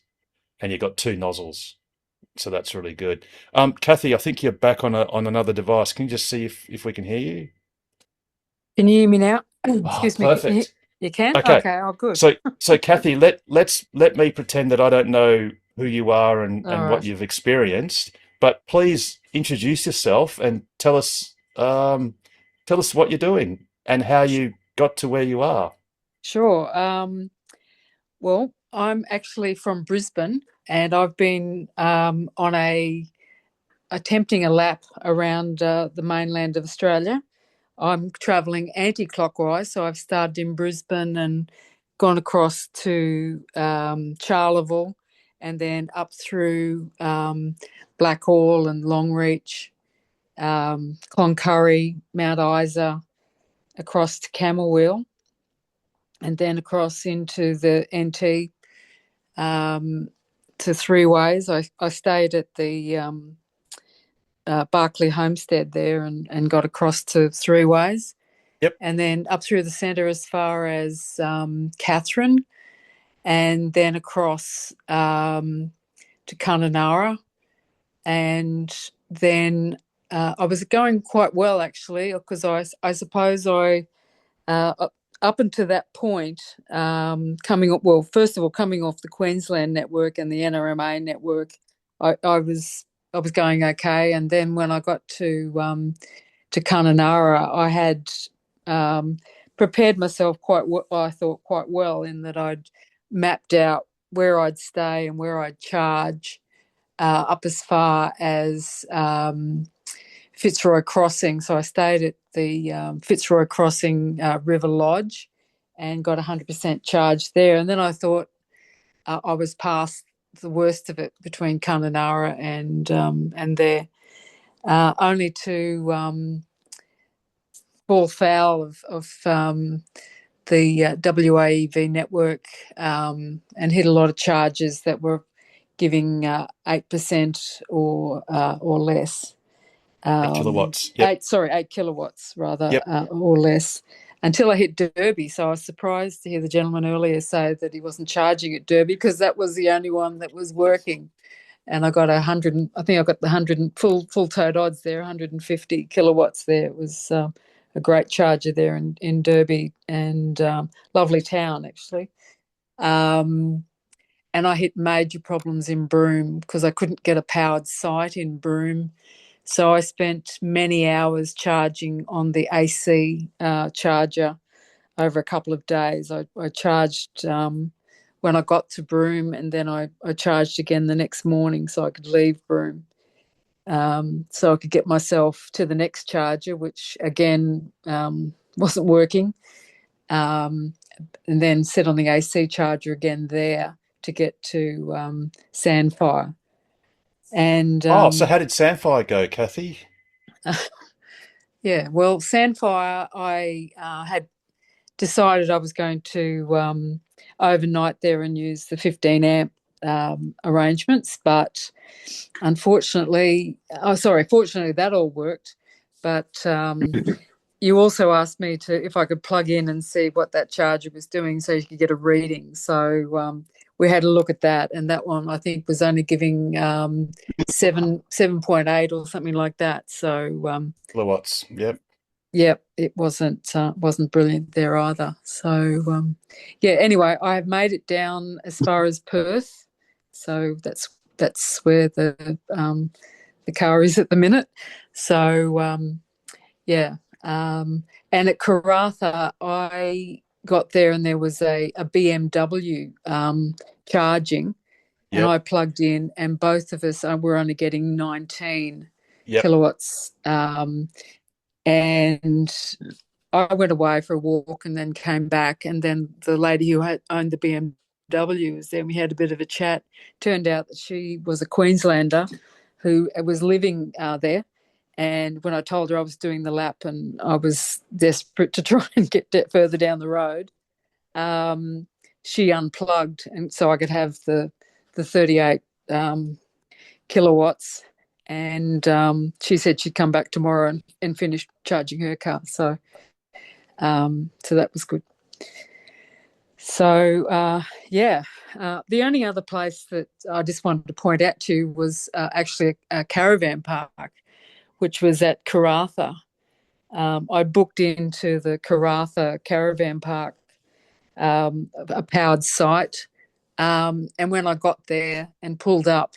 and you've got two nozzles, So that's really good. Kathy, I think you're back on another device. Can you just see if we can hear you? Can you hear me now? Oh, Excuse me. perfect. You can? Okay. Okay. Oh, good. So Kathy, let me pretend that I don't know who you are and All what right. you've experienced, but please introduce yourself and tell us what you're doing and how you got to where you are. Sure. Well, I'm actually from Brisbane, and I've been attempting a lap around the mainland of Australia. I'm travelling anti-clockwise, so I've started in Brisbane and gone across to Charleville, and then up through Blackhall and Longreach, Cloncurry, Mount Isa, across to Camberwell, and then across into the NT to Three Ways. I stayed at the Barclay Homestead there and got across to Three Ways. Yep. And then up through the centre as far as Catherine, and then across to Kununurra. And then I was going quite well, actually, because I suppose up until that point, coming off the Queensland network and the NRMA network, I was going okay. And then when I got to Kununurra, I had prepared myself quite well in that I'd mapped out where I'd stay and where I'd charge up as far as Fitzroy Crossing. So I stayed at the Fitzroy Crossing River Lodge and got 100% charge there. And then I thought I was past the worst of it between Kununurra and there, only to fall foul of the WAEV network and hit a lot of charges that were giving 8% or less. 8 kilowatts. Yep. 8 kilowatts rather, Yep. or less, until I hit Derby. So I was surprised to hear the gentleman earlier say that he wasn't charging at Derby, because that was the only one that was working. And I got 100. I think I got the 100 full toed odds there, 150 kilowatts there. It was a great charger there in Derby, and lovely town actually. And I hit major problems in Broome because I couldn't get a powered site in Broome. So I spent many hours charging on the AC charger over a couple of days. I charged when I got to Broome, and then I charged again the next morning so I could leave Broome. So I could get myself to the next charger, which again wasn't working. And then sit on the AC charger again there to get to Sandfire. And so how did Sandfire go, Kathy? Yeah, well, Sandfire, I had decided I was going to overnight there and use the 15 amp arrangements, but fortunately that all worked. But you also asked me if I could plug in and see what that charger was doing so you could get a reading. So we had a look at that, and that one I think was only giving 7.8 or something like that. So kilowatts. Yep. Yep, it wasn't brilliant there either. So anyway, I have made it down as far as Perth. So that's where the car is at the minute. So and at Karratha, I got there and there was a BMW charging, and I plugged in, and both of us were only getting 19 kilowatts. And I went away for a walk and then came back, and then the lady who owned the BMW was there, and we had a bit of a chat. Turned out that she was a Queenslander who was living there. And when I told her I was doing the lap and I was desperate to try and get further down the road, she unplugged, and so I could have the 38 kilowatts. And she said she'd come back tomorrow and finish charging her car. So that was good. So the only other place that I just wanted to point out to you was actually a caravan park, which was at Karratha. I booked into the Karratha Caravan Park, a powered site, and when I got there and pulled up,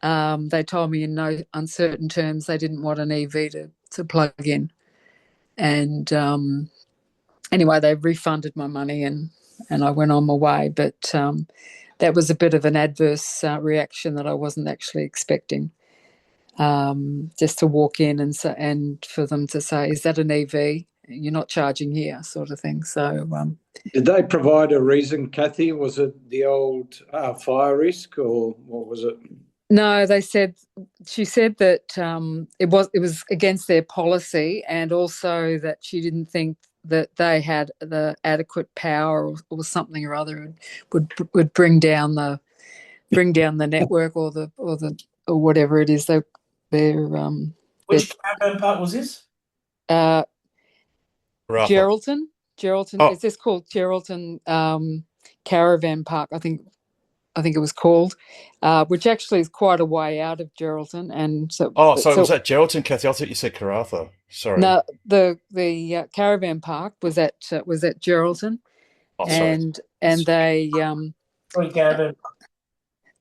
they told me in no uncertain terms they didn't want an EV to plug in. And anyway, they refunded my money and I went on my way. But that was a bit of an adverse reaction that I wasn't actually expecting. Just to walk in and for them to say, "Is that an EV? You're not charging here," sort of thing. So, did they provide a reason, Kathy? Was it the old fire risk, or what was it? No, she said that it was against their policy, and also that she didn't think that they had the adequate power or something or other would bring down the network or whatever it is. Which caravan park was this? Geraldton. Oh. It's just called Geraldton Caravan Park, I think it was called, which actually is quite a way out of Geraldton. And so, was that Geraldton, Kathy? I thought you said Karratha. Sorry. No, the caravan park was at Geraldton, and they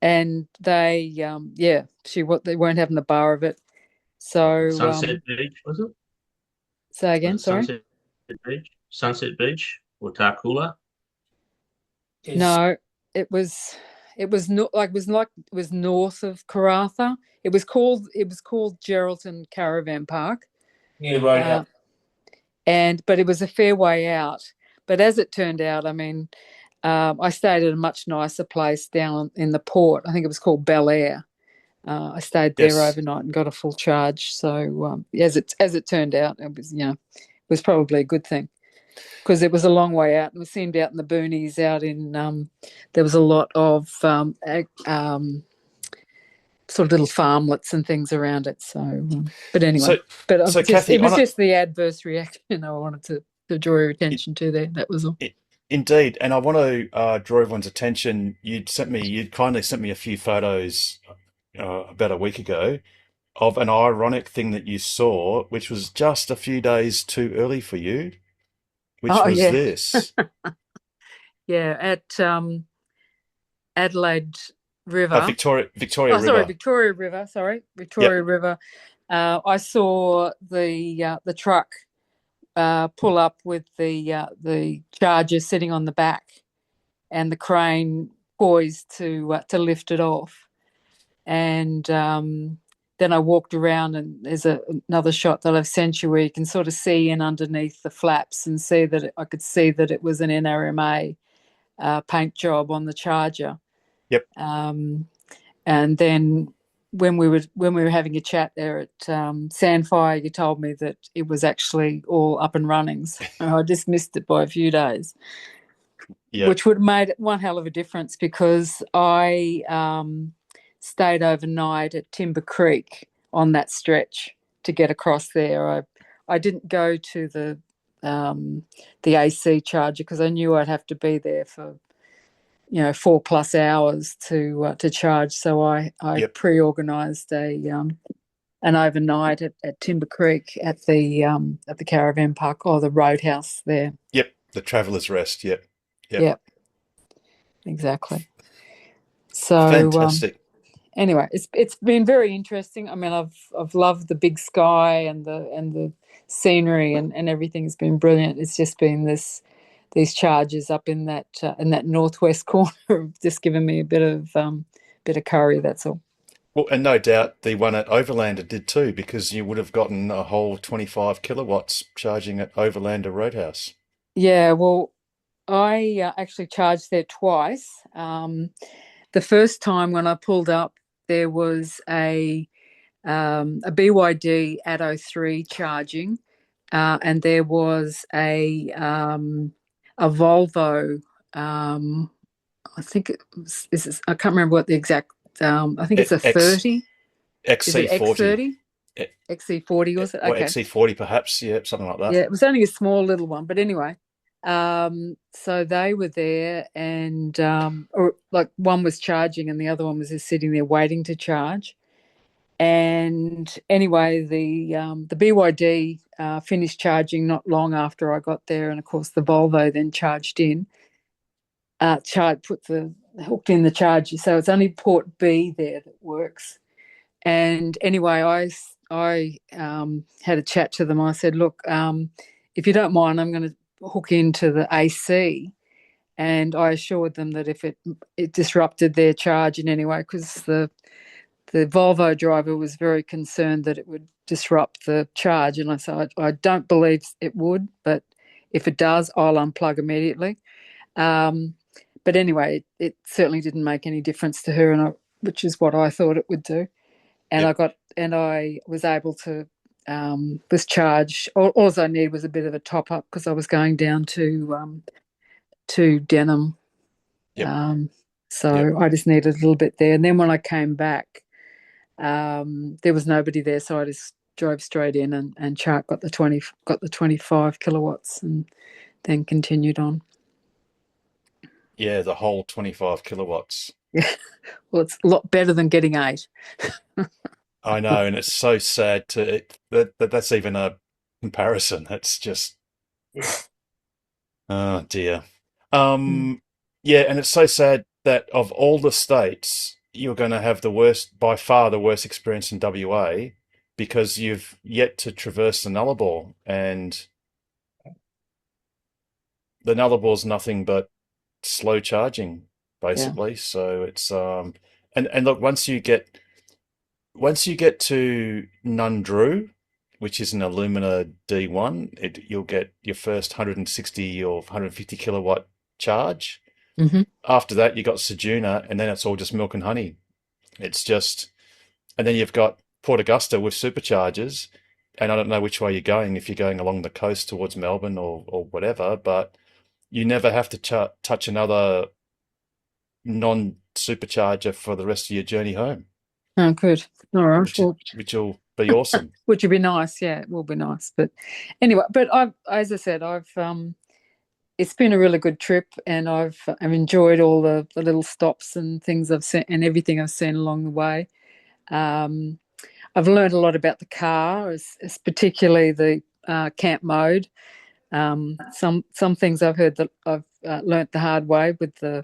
they weren't having the bar of it. So Sunset Beach, was it? Say again, sorry. Sunset Beach or Tarcoola? No, it was north of Karratha. It was called Geraldton Caravan Park. Yeah, right. But it was a fair way out. But as it turned out, I mean, I stayed at a much nicer place down in the port. I think it was called Bel Air. I stayed there overnight and got a full charge. So as it turned out, it was probably a good thing, because it was a long way out, and it seemed out in the boonies, out in there was a lot of sort of little farmlets and things around it. So, but anyway, Kathy, it was just the adverse reaction I wanted to draw your attention to there. That was all. Indeed, and I want to draw everyone's attention. You'd kindly sent me a few photos about a week ago of an ironic thing that you saw, which was just a few days too early for you, which was this. Yeah, at Adelaide River. Victoria River. Sorry, Victoria River. Sorry, Victoria River. I saw the truck pull up with the charger sitting on the back, and the crane poised to lift it off. And then I walked around, and there's another shot that I've sent you where you can sort of see in underneath the flaps and see that I could see that it was an NRMA paint job on the charger. Yep. And then when we were having a chat there at Sandfire, you told me that it was actually all up and running. So I just missed it by a few days. Yep. Which would have made one hell of a difference, because I stayed overnight at Timber Creek on that stretch to get across there. I didn't go to the AC charger because I knew I'd have to be there for 4+ hours to charge. So I pre-organised an overnight at Timber Creek at the caravan park, or the roadhouse there. Yep, the Traveller's Rest. Yep. Exactly. So fantastic. Anyway, it's been very interesting. I mean, I've loved the big sky and the scenery and everything has been brilliant. It's just been these charges up in that northwest corner have just given me a bit of curry. That's all. Well, and no doubt the one at Overlander did too, because you would have gotten a whole 25 kilowatts charging at Overlander Roadhouse. Yeah, well, I actually charged there twice. The first time when I pulled up, there was a BYD Atto 3 charging, and there was a Volvo. I think it was, I can't remember what the exact. I think it's a 30. XC40. XC40 was it? Or Okay. XC40 perhaps, yeah, something like that. Yeah, it was only a small little one, but anyway, So they were there, and or like one was charging, and the other one was just sitting there waiting to charge. And anyway, the BYD finished charging not long after I got there, and of course the Volvo then charged in. Hooked in the charger, so it's only port B there that works. And anyway, I had a chat to them. I said, look, if you don't mind, I'm going to hook into the AC. And I assured them that if it disrupted their charge in any way, because the Volvo driver was very concerned that it would disrupt the charge. And I said, I don't believe it would, but if it does, I'll unplug immediately. But anyway, it certainly didn't make any difference to her, which is what I thought it would do. And I was able to charged. All I needed was a bit of a top up because I was going down to Denham. So I just needed a little bit there. And then when I came back, there was nobody there, so I just drove straight in and got the 25 kilowatts and then continued on. Yeah, the whole 25 kilowatts. Yeah, well, it's a lot better than getting 8. I know, and it's so sad that's even a comparison. It's just, oh dear. Yeah, and it's so sad that of all the states, you're going to have by far the worst experience in WA because you've yet to traverse the Nullarbor, and the Nullarbor is nothing but slow charging, basically. Yeah. So it's and look, once you get to Nundroo, which is an Illumina D1, you'll get your first 160 or 150 kilowatt charge. Mm-hmm. After that, you got Ceduna, and then it's all just milk and honey. It's just, and then you've got Port Augusta with superchargers, and I don't know which way you're going, if you're going along the coast towards Melbourne or whatever, but you never have to touch another non-supercharger for the rest of your journey home. Oh, good. All right. Which will be awesome. Which would be nice. Yeah, it will be nice. But anyway, as I said, it's been a really good trip, and I've enjoyed all the little stops and things I've seen and everything I've seen along the way. I've learned a lot about the car, as particularly the camp mode. Some things I've heard that I've learnt the hard way, with the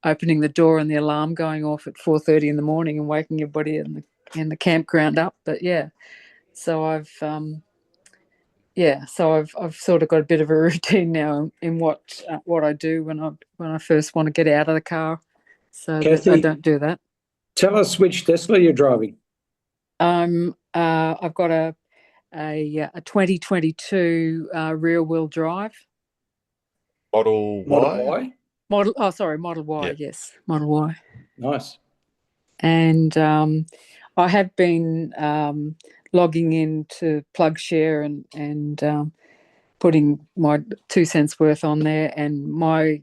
opening the door and the alarm going off at 4:30 in the morning and waking everybody in the campground up. But yeah, so I've sort of got a bit of a routine now in what I do when I first want to get out of the car, so Kathy, I don't do that. Tell us which Tesla you're driving. I've got a 2022 rear wheel drive. Model Y? Model Y, yes. Model Y. Nice. And I have been logging into PlugShare and putting my 2 cents worth on there, and my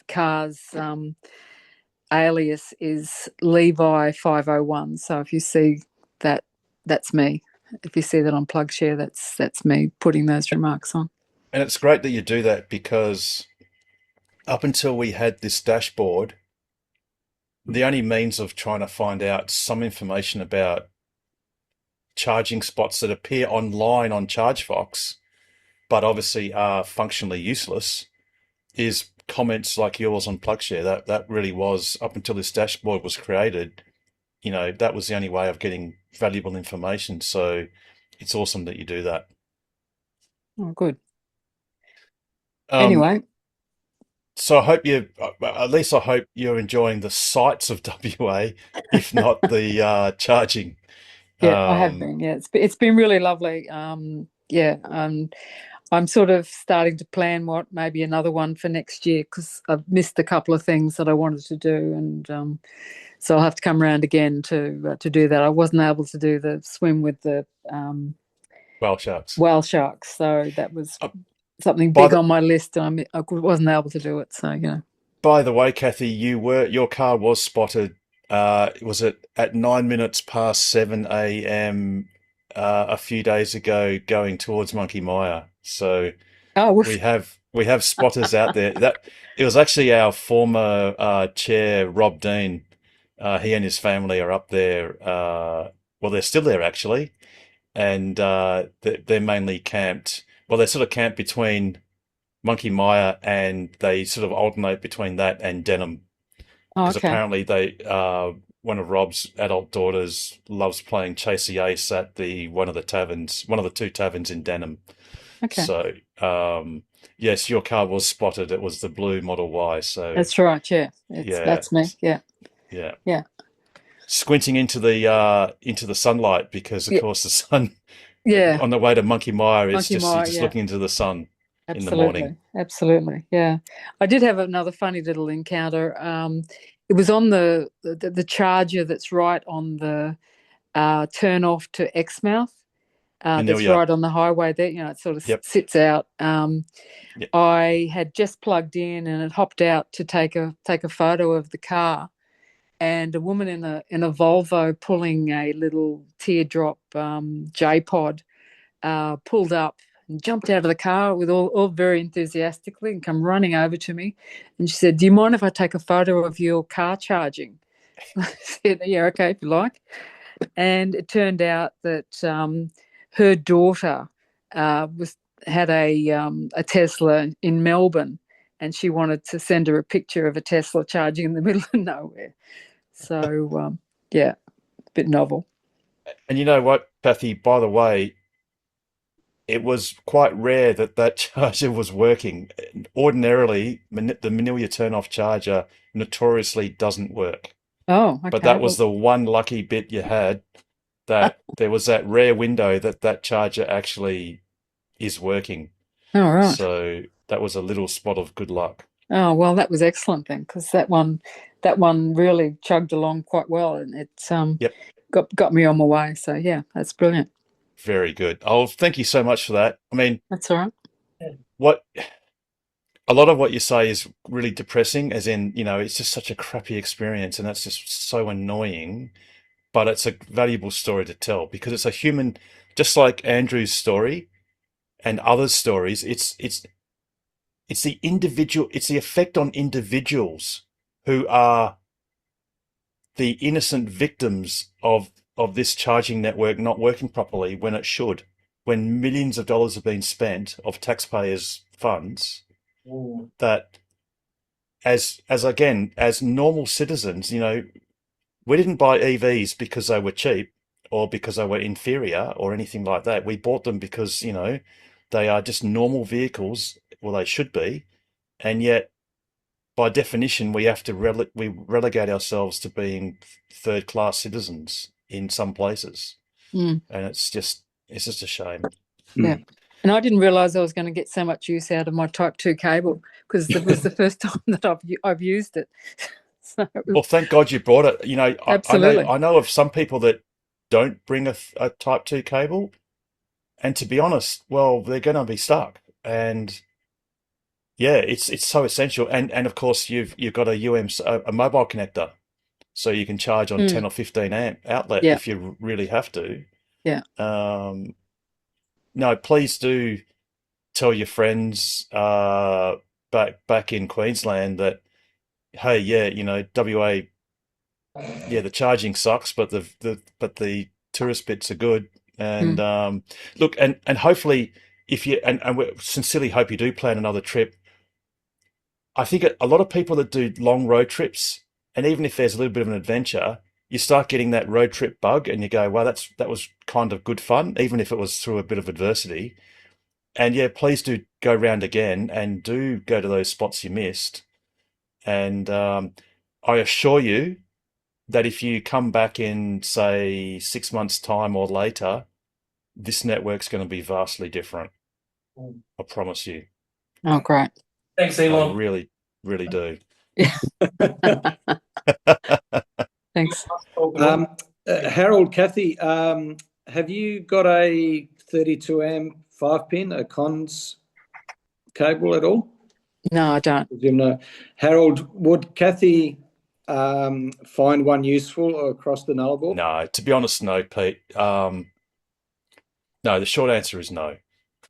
car's alias is Levi 501. So if you see that, that's me. If you see that on PlugShare, that's me putting those remarks on. And it's great that you do that, because up until we had this dashboard, the only means of trying to find out some information about charging spots that appear online on ChargeFox, but obviously are functionally useless, is comments like yours on PlugShare. That really was, up until this dashboard was created, that was the only way of getting valuable information. So it's awesome that you do that. Oh, good. Anyway. So I hope I hope you're enjoying the sights of WA, if not the charging. Yeah, I have been. Yeah, it's been really lovely. I'm sort of starting to plan maybe another one for next year, because I've missed a couple of things that I wanted to do, and so I'll have to come around again to do that. I wasn't able to do the swim with the whale sharks. So that was something big on my list, and I wasn't able to do it. So By the way, Kathy, your car was spotted. Was it at 9 minutes past 7 a.m. A few days ago, going towards Monkey Mia? So we have We have spotters out there. That it was actually our former chair, Rob Dean. He and his family are up there. Well, they're still there actually, and they're mainly camped. Well, they're sort of camped between Monkey Mia, and they sort of alternate between that and Denham, Oh, because okay. apparently they one of Rob's adult daughters loves playing Chase the Ace at one of the two taverns in Denham. Okay. So yes, your car was spotted. It was the blue Model Y. So That's right. Yeah. yeah, That's me. Yeah. yeah. Yeah. Squinting into the sunlight because of Yeah. course the sun Yeah. on the way to Monkey Mia is Monkey just Mia, you're just yeah. looking into the sun in the Absolutely. morning. Absolutely. Yeah. I did have another funny little encounter. It was on the charger that's right on the turn off to Exmouth. That's Manila. right on the highway there. You know, it sort of Yep. sits out. Yep. I had just plugged in and it hopped out to take a photo of the car, and a woman in a Volvo pulling a little teardrop J-Pod pulled up and jumped out of the car with all very enthusiastically and come running over to me, and she said, "Do you mind if I take a photo of your car charging?" I said, "Yeah, okay, if you like." And it turned out that her daughter had a Tesla in Melbourne, and she wanted to send her a picture of a Tesla charging in the middle of nowhere. So yeah, a bit novel. And you know what, Kathy, by the way, it was quite rare that charger was working. Ordinarily, the Manila turn-off charger notoriously doesn't work. Oh, okay. But that was the one lucky bit you had, that there was that rare window that charger actually is working. Oh, right. So that was a little spot of good luck. Oh, well, that was excellent then, because that one really chugged along quite well, and it Yep. got me on my way. So yeah, that's brilliant. Very good. Oh, thank you so much for that. I mean, That's all right. a lot of what you say is really depressing, as in, it's just such a crappy experience, and that's just so annoying. But it's a valuable story to tell because it's a human, just like Andrew's story and others' stories. It's the individual. It's the effect on individuals who are the innocent victims of this charging network not working properly when it should, when millions of dollars have been spent of taxpayers' funds. That as normal citizens, we didn't buy EVs because they were cheap or because they were inferior or anything like that. We bought them because, they are just normal vehicles. Well, they should be. And yet, by definition, we have to relegate ourselves to being third-class citizens in some places. Mm. And it's just a shame. Yeah. And I didn't realise I was going to get so much use out of my Type 2 cable, because it was the first time that I've used it. So well, thank God you brought it. Absolutely. I know of some people that don't bring a Type 2 cable, and to be honest, well, they're going to be stuck. And yeah, it's so essential. And of course, you've got a mobile connector, so you can charge on 10 or 15 amp outlet if you really have to. Yeah. No, please do tell your friends back in Queensland that, hey, yeah, WA, yeah, the charging sucks, but the tourist bits are good. And look, and hopefully, if you and we sincerely hope you do plan another trip. I think a lot of people that do long road trips, and even if there's a little bit of an adventure, you start getting that road trip bug, and you go, "Well, that was kind of good fun, even if it was through a bit of adversity." And yeah, please do go round again, and do go to those spots you missed. And I assure you that if you come back in, say, 6 months' time or later, this network's going to be vastly different. I promise you. Oh, great. Thanks, Elon. I really, really do. Thanks. Harold, Kathy, have you got a 32 amp 5-pin, a cons cable at all? No, I don't. Harold, would Kathy find one useful across the Nullarbor? No, to be honest, no, Pete. No, the short answer is no.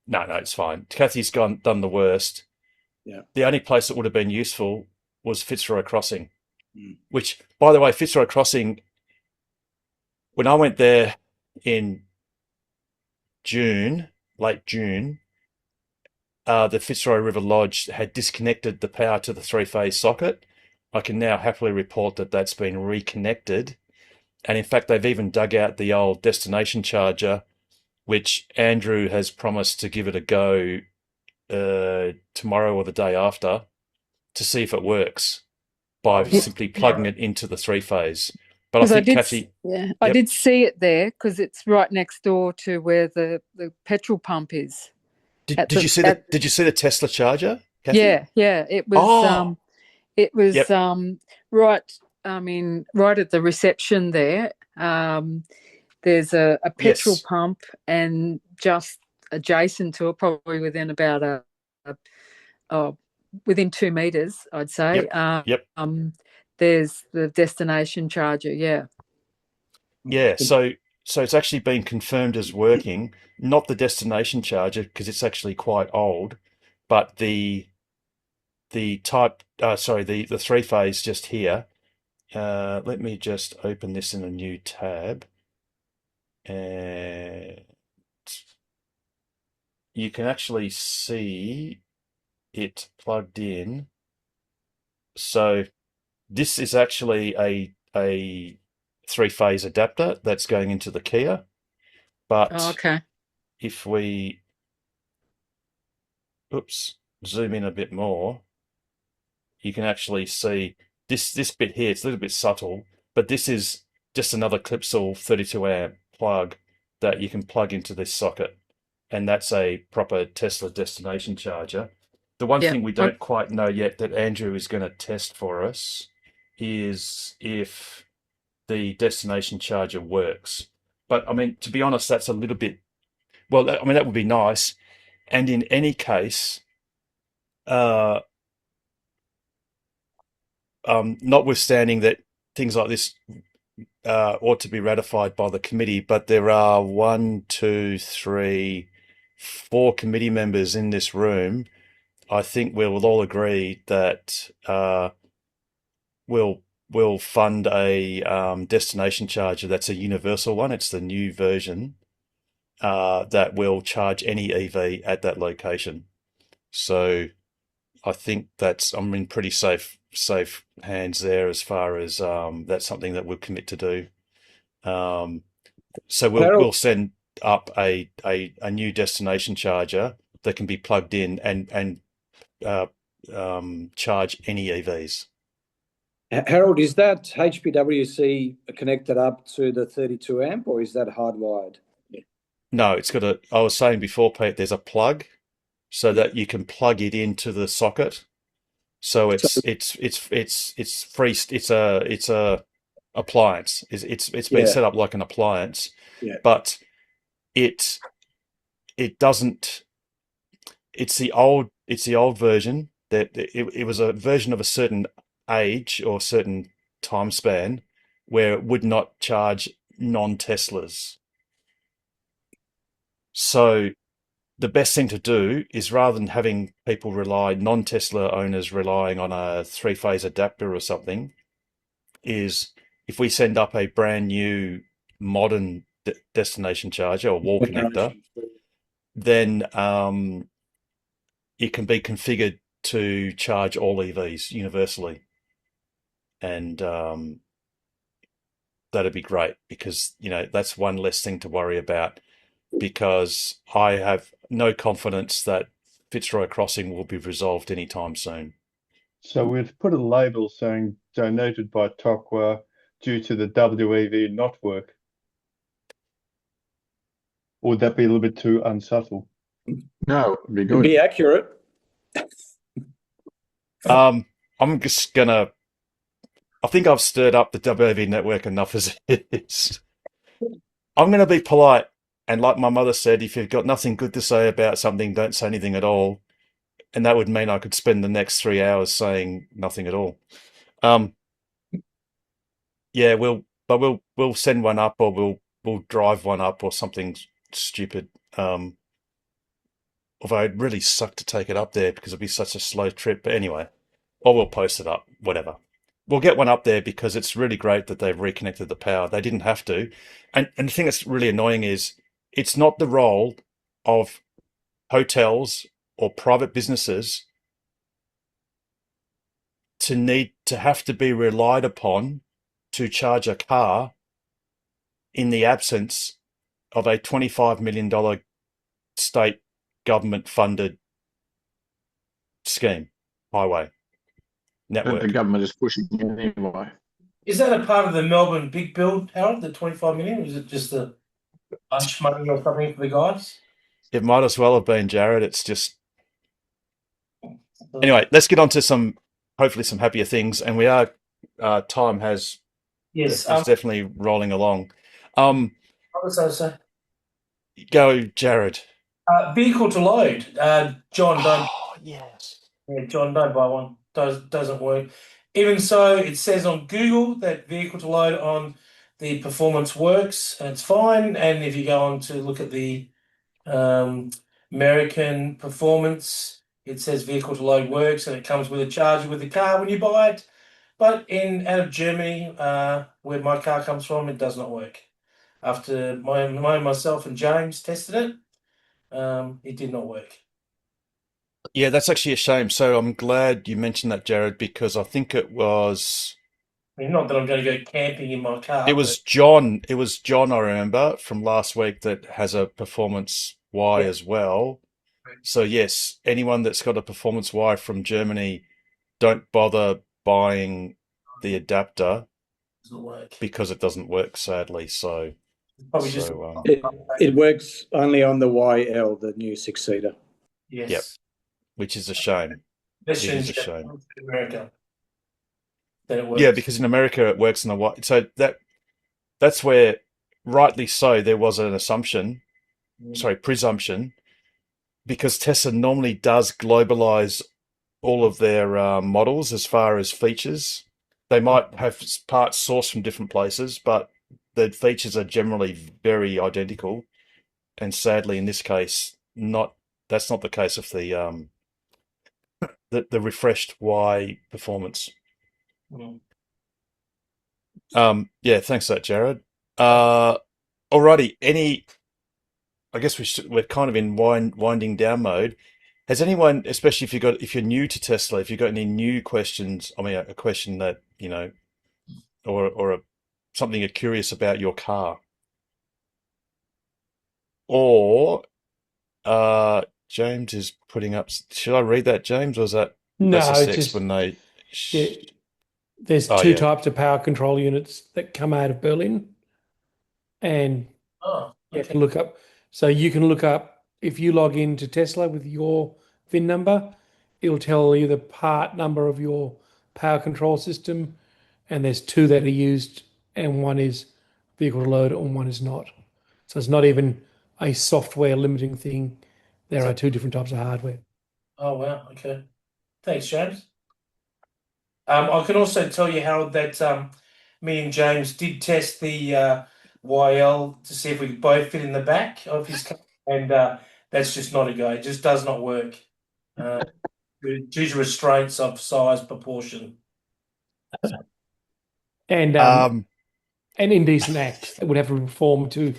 No, it's fine. Kathy's done the worst. the only place that would have been useful was Fitzroy Crossing, which, by the way, Fitzroy Crossing, when I went there in June, late June, the Fitzroy River Lodge had disconnected the power to the three-phase socket. I can now happily report that that's been reconnected. And in fact, they've even dug out the old destination charger, which Andrew has promised to give it a go tomorrow or the day after to see if it works by simply plugging it into the three-phase. But I think Kathy... I did see it there because it's right next door to where the petrol pump is. Did you see the Tesla charger, Kathy? Yeah. It was right. I mean, right at the reception there. There's a petrol pump, and just adjacent to it, probably within about within 2 meters, I'd say. There's the destination charger. Yeah. So it's actually been confirmed as working. Not the destination charger because it's actually quite old, but the three-phase just here. Let me just open this in a new tab, and you can actually see it plugged in. So this is actually a three-phase adapter that's going into the Kia. But if we zoom in a bit more, you can actually see this bit here. It's a little bit subtle, but this is just another Clipsal 32 amp plug that you can plug into this socket, and that's a proper Tesla destination charger. The one thing we don't quite know yet that Andrew is going to test for us is if the destination charger works. But I mean, to be honest, that's a little bit, well, I mean, that would be nice. And in any case, notwithstanding that things like this ought to be ratified by the committee, but there are 1, 2, 3, 4 committee members in this room. I think we will all agree that we'll fund a destination charger that's a universal one. It's the new version that will charge any EV at that location. So I think I'm in pretty safe hands there as far as that's something that we'll commit to do. So we'll send up a new destination charger that can be plugged in and charge any EVs. Harold, is that HPWC connected up to the 32 amp, or is that hardwired? No, it's got I was saying before, Pete, there's a plug so that you can plug it into the socket. So it's free. It's a appliance. It's been set up like an appliance, but it doesn't. It's the old version that it was a version of a certain age or certain time span where it would not charge non-Teslas. So the best thing to do is, rather than having people non-Tesla owners relying on a three-phase adapter or something, is if we send up a brand new modern destination charger or wall connector, then it can be configured to charge all EVs universally. And that'd be great because, that's one less thing to worry about, because I have no confidence that Fitzroy Crossing will be resolved anytime soon. So we've put a label saying donated by Tokwa due to the WEV not work. Or would that be a little bit too unsubtle? No, it'd be good. It'd be accurate. I'm just gonna. I think I've stirred up the WAV network enough as it is. I'm going to be polite, and like my mother said, if you've got nothing good to say about something, don't say anything at all. And that would mean I could spend the next 3 hours saying nothing at all. Yeah, we'll send one up, or we'll drive one up, or something stupid. although it'd really suck to take it up there because it'd be such a slow trip. But anyway, or we'll post it up, whatever. We'll get one up there because it's really great that they've reconnected the power. They didn't have to. And the thing that's really annoying is it's not the role of hotels or private businesses to need to have to be relied upon to charge a car in the absence of a $25 million state government funded scheme, highway network. The government is pushing it anyway. Is that a part of the Melbourne big build, Harold, the 25 million? Or is it just the lunch money or something for the guys? It might as well have been, Jared. It's just... Anyway, let's get on to hopefully some happier things. And we are, time is definitely rolling along. What was I say? Go, Jared. Vehicle to load. John, don't. Oh, yes. Yeah, John, don't buy one. Doesn't work. Even so, it says on Google that vehicle to load on the performance works, and it's fine. And if you go on to look at the American performance, it says vehicle to load works, and it comes with a charger with the car when you buy it. But out of Germany, where my car comes from, it does not work. After myself and James tested it, it did not work. Yeah, that's actually a shame. So I'm glad you mentioned that, Jared, because I think it was... I mean, not that I'm going to go camping in my car. It was John. It was John, I remember, from last week that has a Performance Y as well. So yes, anyone that's got a Performance Y from Germany, don't bother buying the adapter because it doesn't work, sadly. So probably it works only on the YL, the new six-seater. Yes. Yep. Which is a shame. It is a shame. America. That it works. Yeah, because in America it works in the Y. So that's where, rightly so, there was an presumption, because Tesla normally does globalize all of their models as far as features. They might have parts sourced from different places, but the features are generally very identical. And sadly, in this case, that's not the case of the refreshed Y performance. Yeah, thanks for that, Jared. Alrighty, I guess we're kind of in winding down mode. Has anyone, especially if you're new to Tesla, if you've got any new questions, I mean, a question that, or something you're curious about your car, or James is putting up. Should I read that, James, or is that that's just explanation? Yeah, there's two types of power control units that come out of Berlin, and you can look up. So you can look up, if you log into Tesla with your VIN number, it'll tell you the part number of your power control system, and there's two that are used, and one is vehicle to load and one is not. So it's not even a software limiting thing. There are two different types of hardware. Oh, wow. Okay. Thanks, James. I can also tell you, Harold, that me and James did test the YL to see if we could both fit in the back of his car, and that's just not a go. It just does not work due to restraints of size proportion. And an indecent act that would have to perform to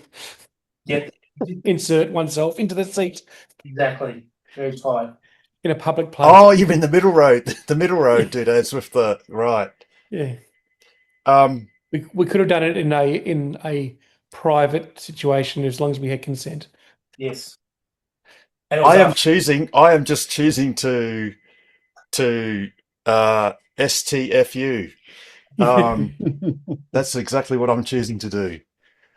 insert oneself into the seat. Exactly. Very tight. In a public place. Oh, you mean the middle road? The middle road, dude. It's with the right. Yeah. We could have done it in a private situation as long as we had consent. Yes. I am just choosing to STFU. That's exactly what I'm choosing to do.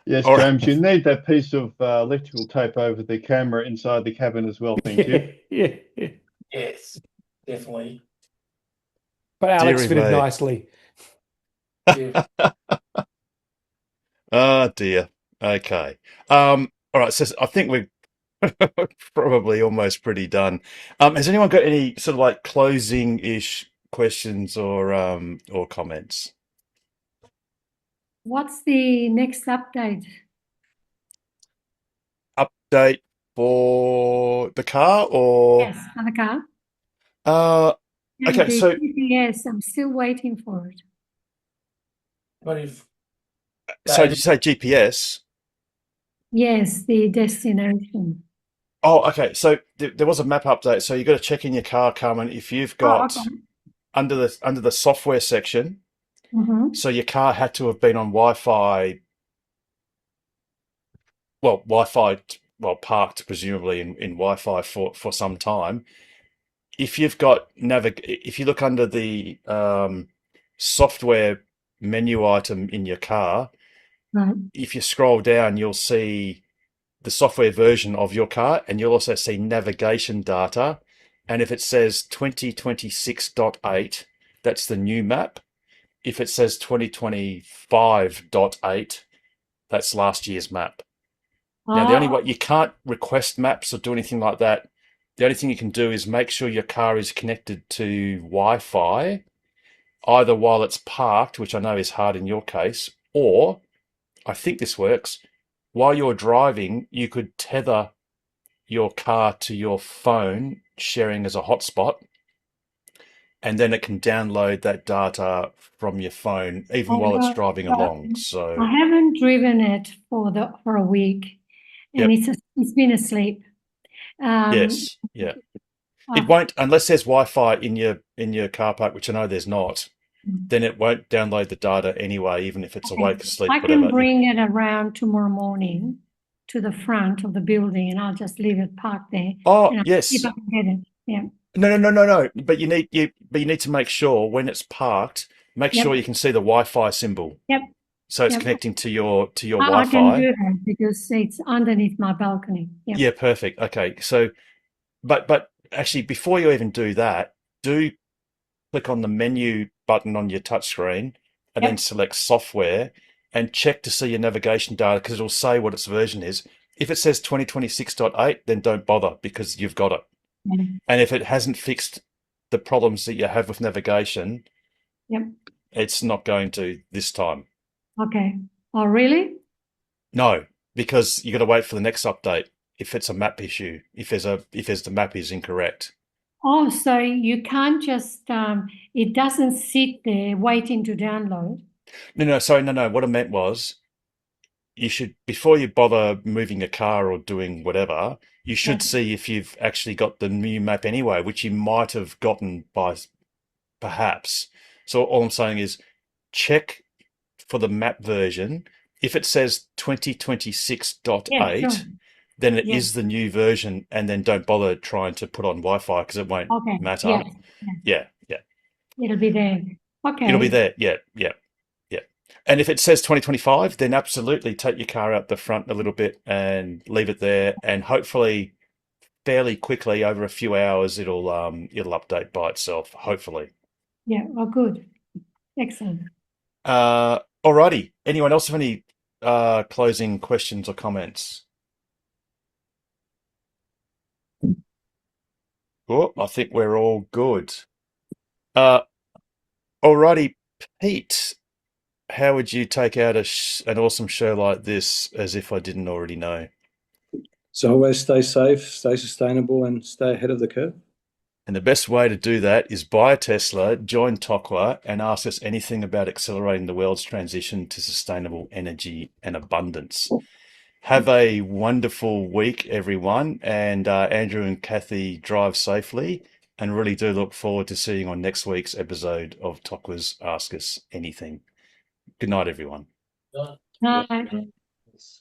Yes, all James, right. You need that piece of electrical tape over the camera inside the cabin as well, thank you. Yeah. Yes, definitely. But Alex fitted nicely. Oh, dear. Okay. All right, so I think we're probably almost pretty done. Has anyone got any sort of like closing-ish questions or comments? What's the next update? Update For the car or? Yes, for the car. And Okay, the so GPS, I'm still waiting for it. But if did you say GPS? Yes, the destination. Oh, okay. So there was a map update. So you got to check in your car, Carmen, if you've got okay. under the software section. Mm-hmm. So your car had to have been on Wi-Fi. Well, parked presumably in Wi-Fi for some time. If you've got if you look under the software menu item in your car, Right. if you scroll down, you'll see the software version of your car, and you'll also see navigation data. And if it says 2026.8, that's the new map. If it says 2025.8, that's last year's map. Now, the only way you can't request maps or do anything like that. The only thing you can do is make sure your car is connected to Wi-Fi, either while it's parked, which I know is hard in your case, or I think this works. While you're driving, you could tether your car to your phone, sharing as a hotspot, and then it can download that data from your phone even while it's driving along. So I haven't driven it for a week, and it's been asleep. Yes, yeah. It won't unless there's Wi-Fi in your car park, which I know there's not. Then it won't download the data anyway, even if it's awake, asleep, I whatever. can bring it around tomorrow morning to the front of the building, and I'll just leave it parked there. Oh, and I'll yes. see if I can get it. Yeah. No. But you need to make sure when it's parked, make Yep. sure you can see the Wi-Fi symbol. Yep. So it's Yep. connecting to your I Wi-Fi. can do that because it's underneath my balcony. Yep. Yeah, perfect. Okay. So, but actually, before you even do that, do click on the menu button on your touchscreen and then select software and check to see your navigation data because it'll say what its version is. If it says 2026.8, then don't bother because you've got it. Mhm. And if it hasn't fixed the problems that you have with navigation, Yep. it's not going to this time. Okay. Oh, really? No, because you got to wait for the next update if it's a map issue, if the map is incorrect. Oh, so you can't just it doesn't sit there waiting to download. No, sorry, no. What I meant was you should, before you bother moving a car or doing whatever, you should see if you've actually got the new map anyway, which you might have gotten by perhaps. So all I'm saying is check for the map version. If it says 2026.8, Yeah, sure. then it Yeah. is the new version, and then don't bother trying to put on Wi-Fi because it won't Okay. matter. Yeah. Yeah. It'll be there. Okay. It'll be there. Yeah. And if it says 2025, then absolutely take your car out the front a little bit and leave it there, and hopefully fairly quickly over a few hours it'll update by itself, hopefully. Yeah. Oh, good. Excellent. Alrighty. Anyone else have any closing questions or comments? Oh, I think we're all good. Alrighty, Pete, how would you take out an awesome show like this as if I didn't already know? So always stay safe, stay sustainable, and stay ahead of the curve. And the best way to do that is buy a Tesla, join TOCWA, and ask us anything about accelerating the world's transition to sustainable energy and abundance. Have a wonderful week, everyone. And Andrew and Kathy, drive safely, and really do look forward to seeing you on next week's episode of TOCWA's Ask Us Anything. Good night, everyone. Bye.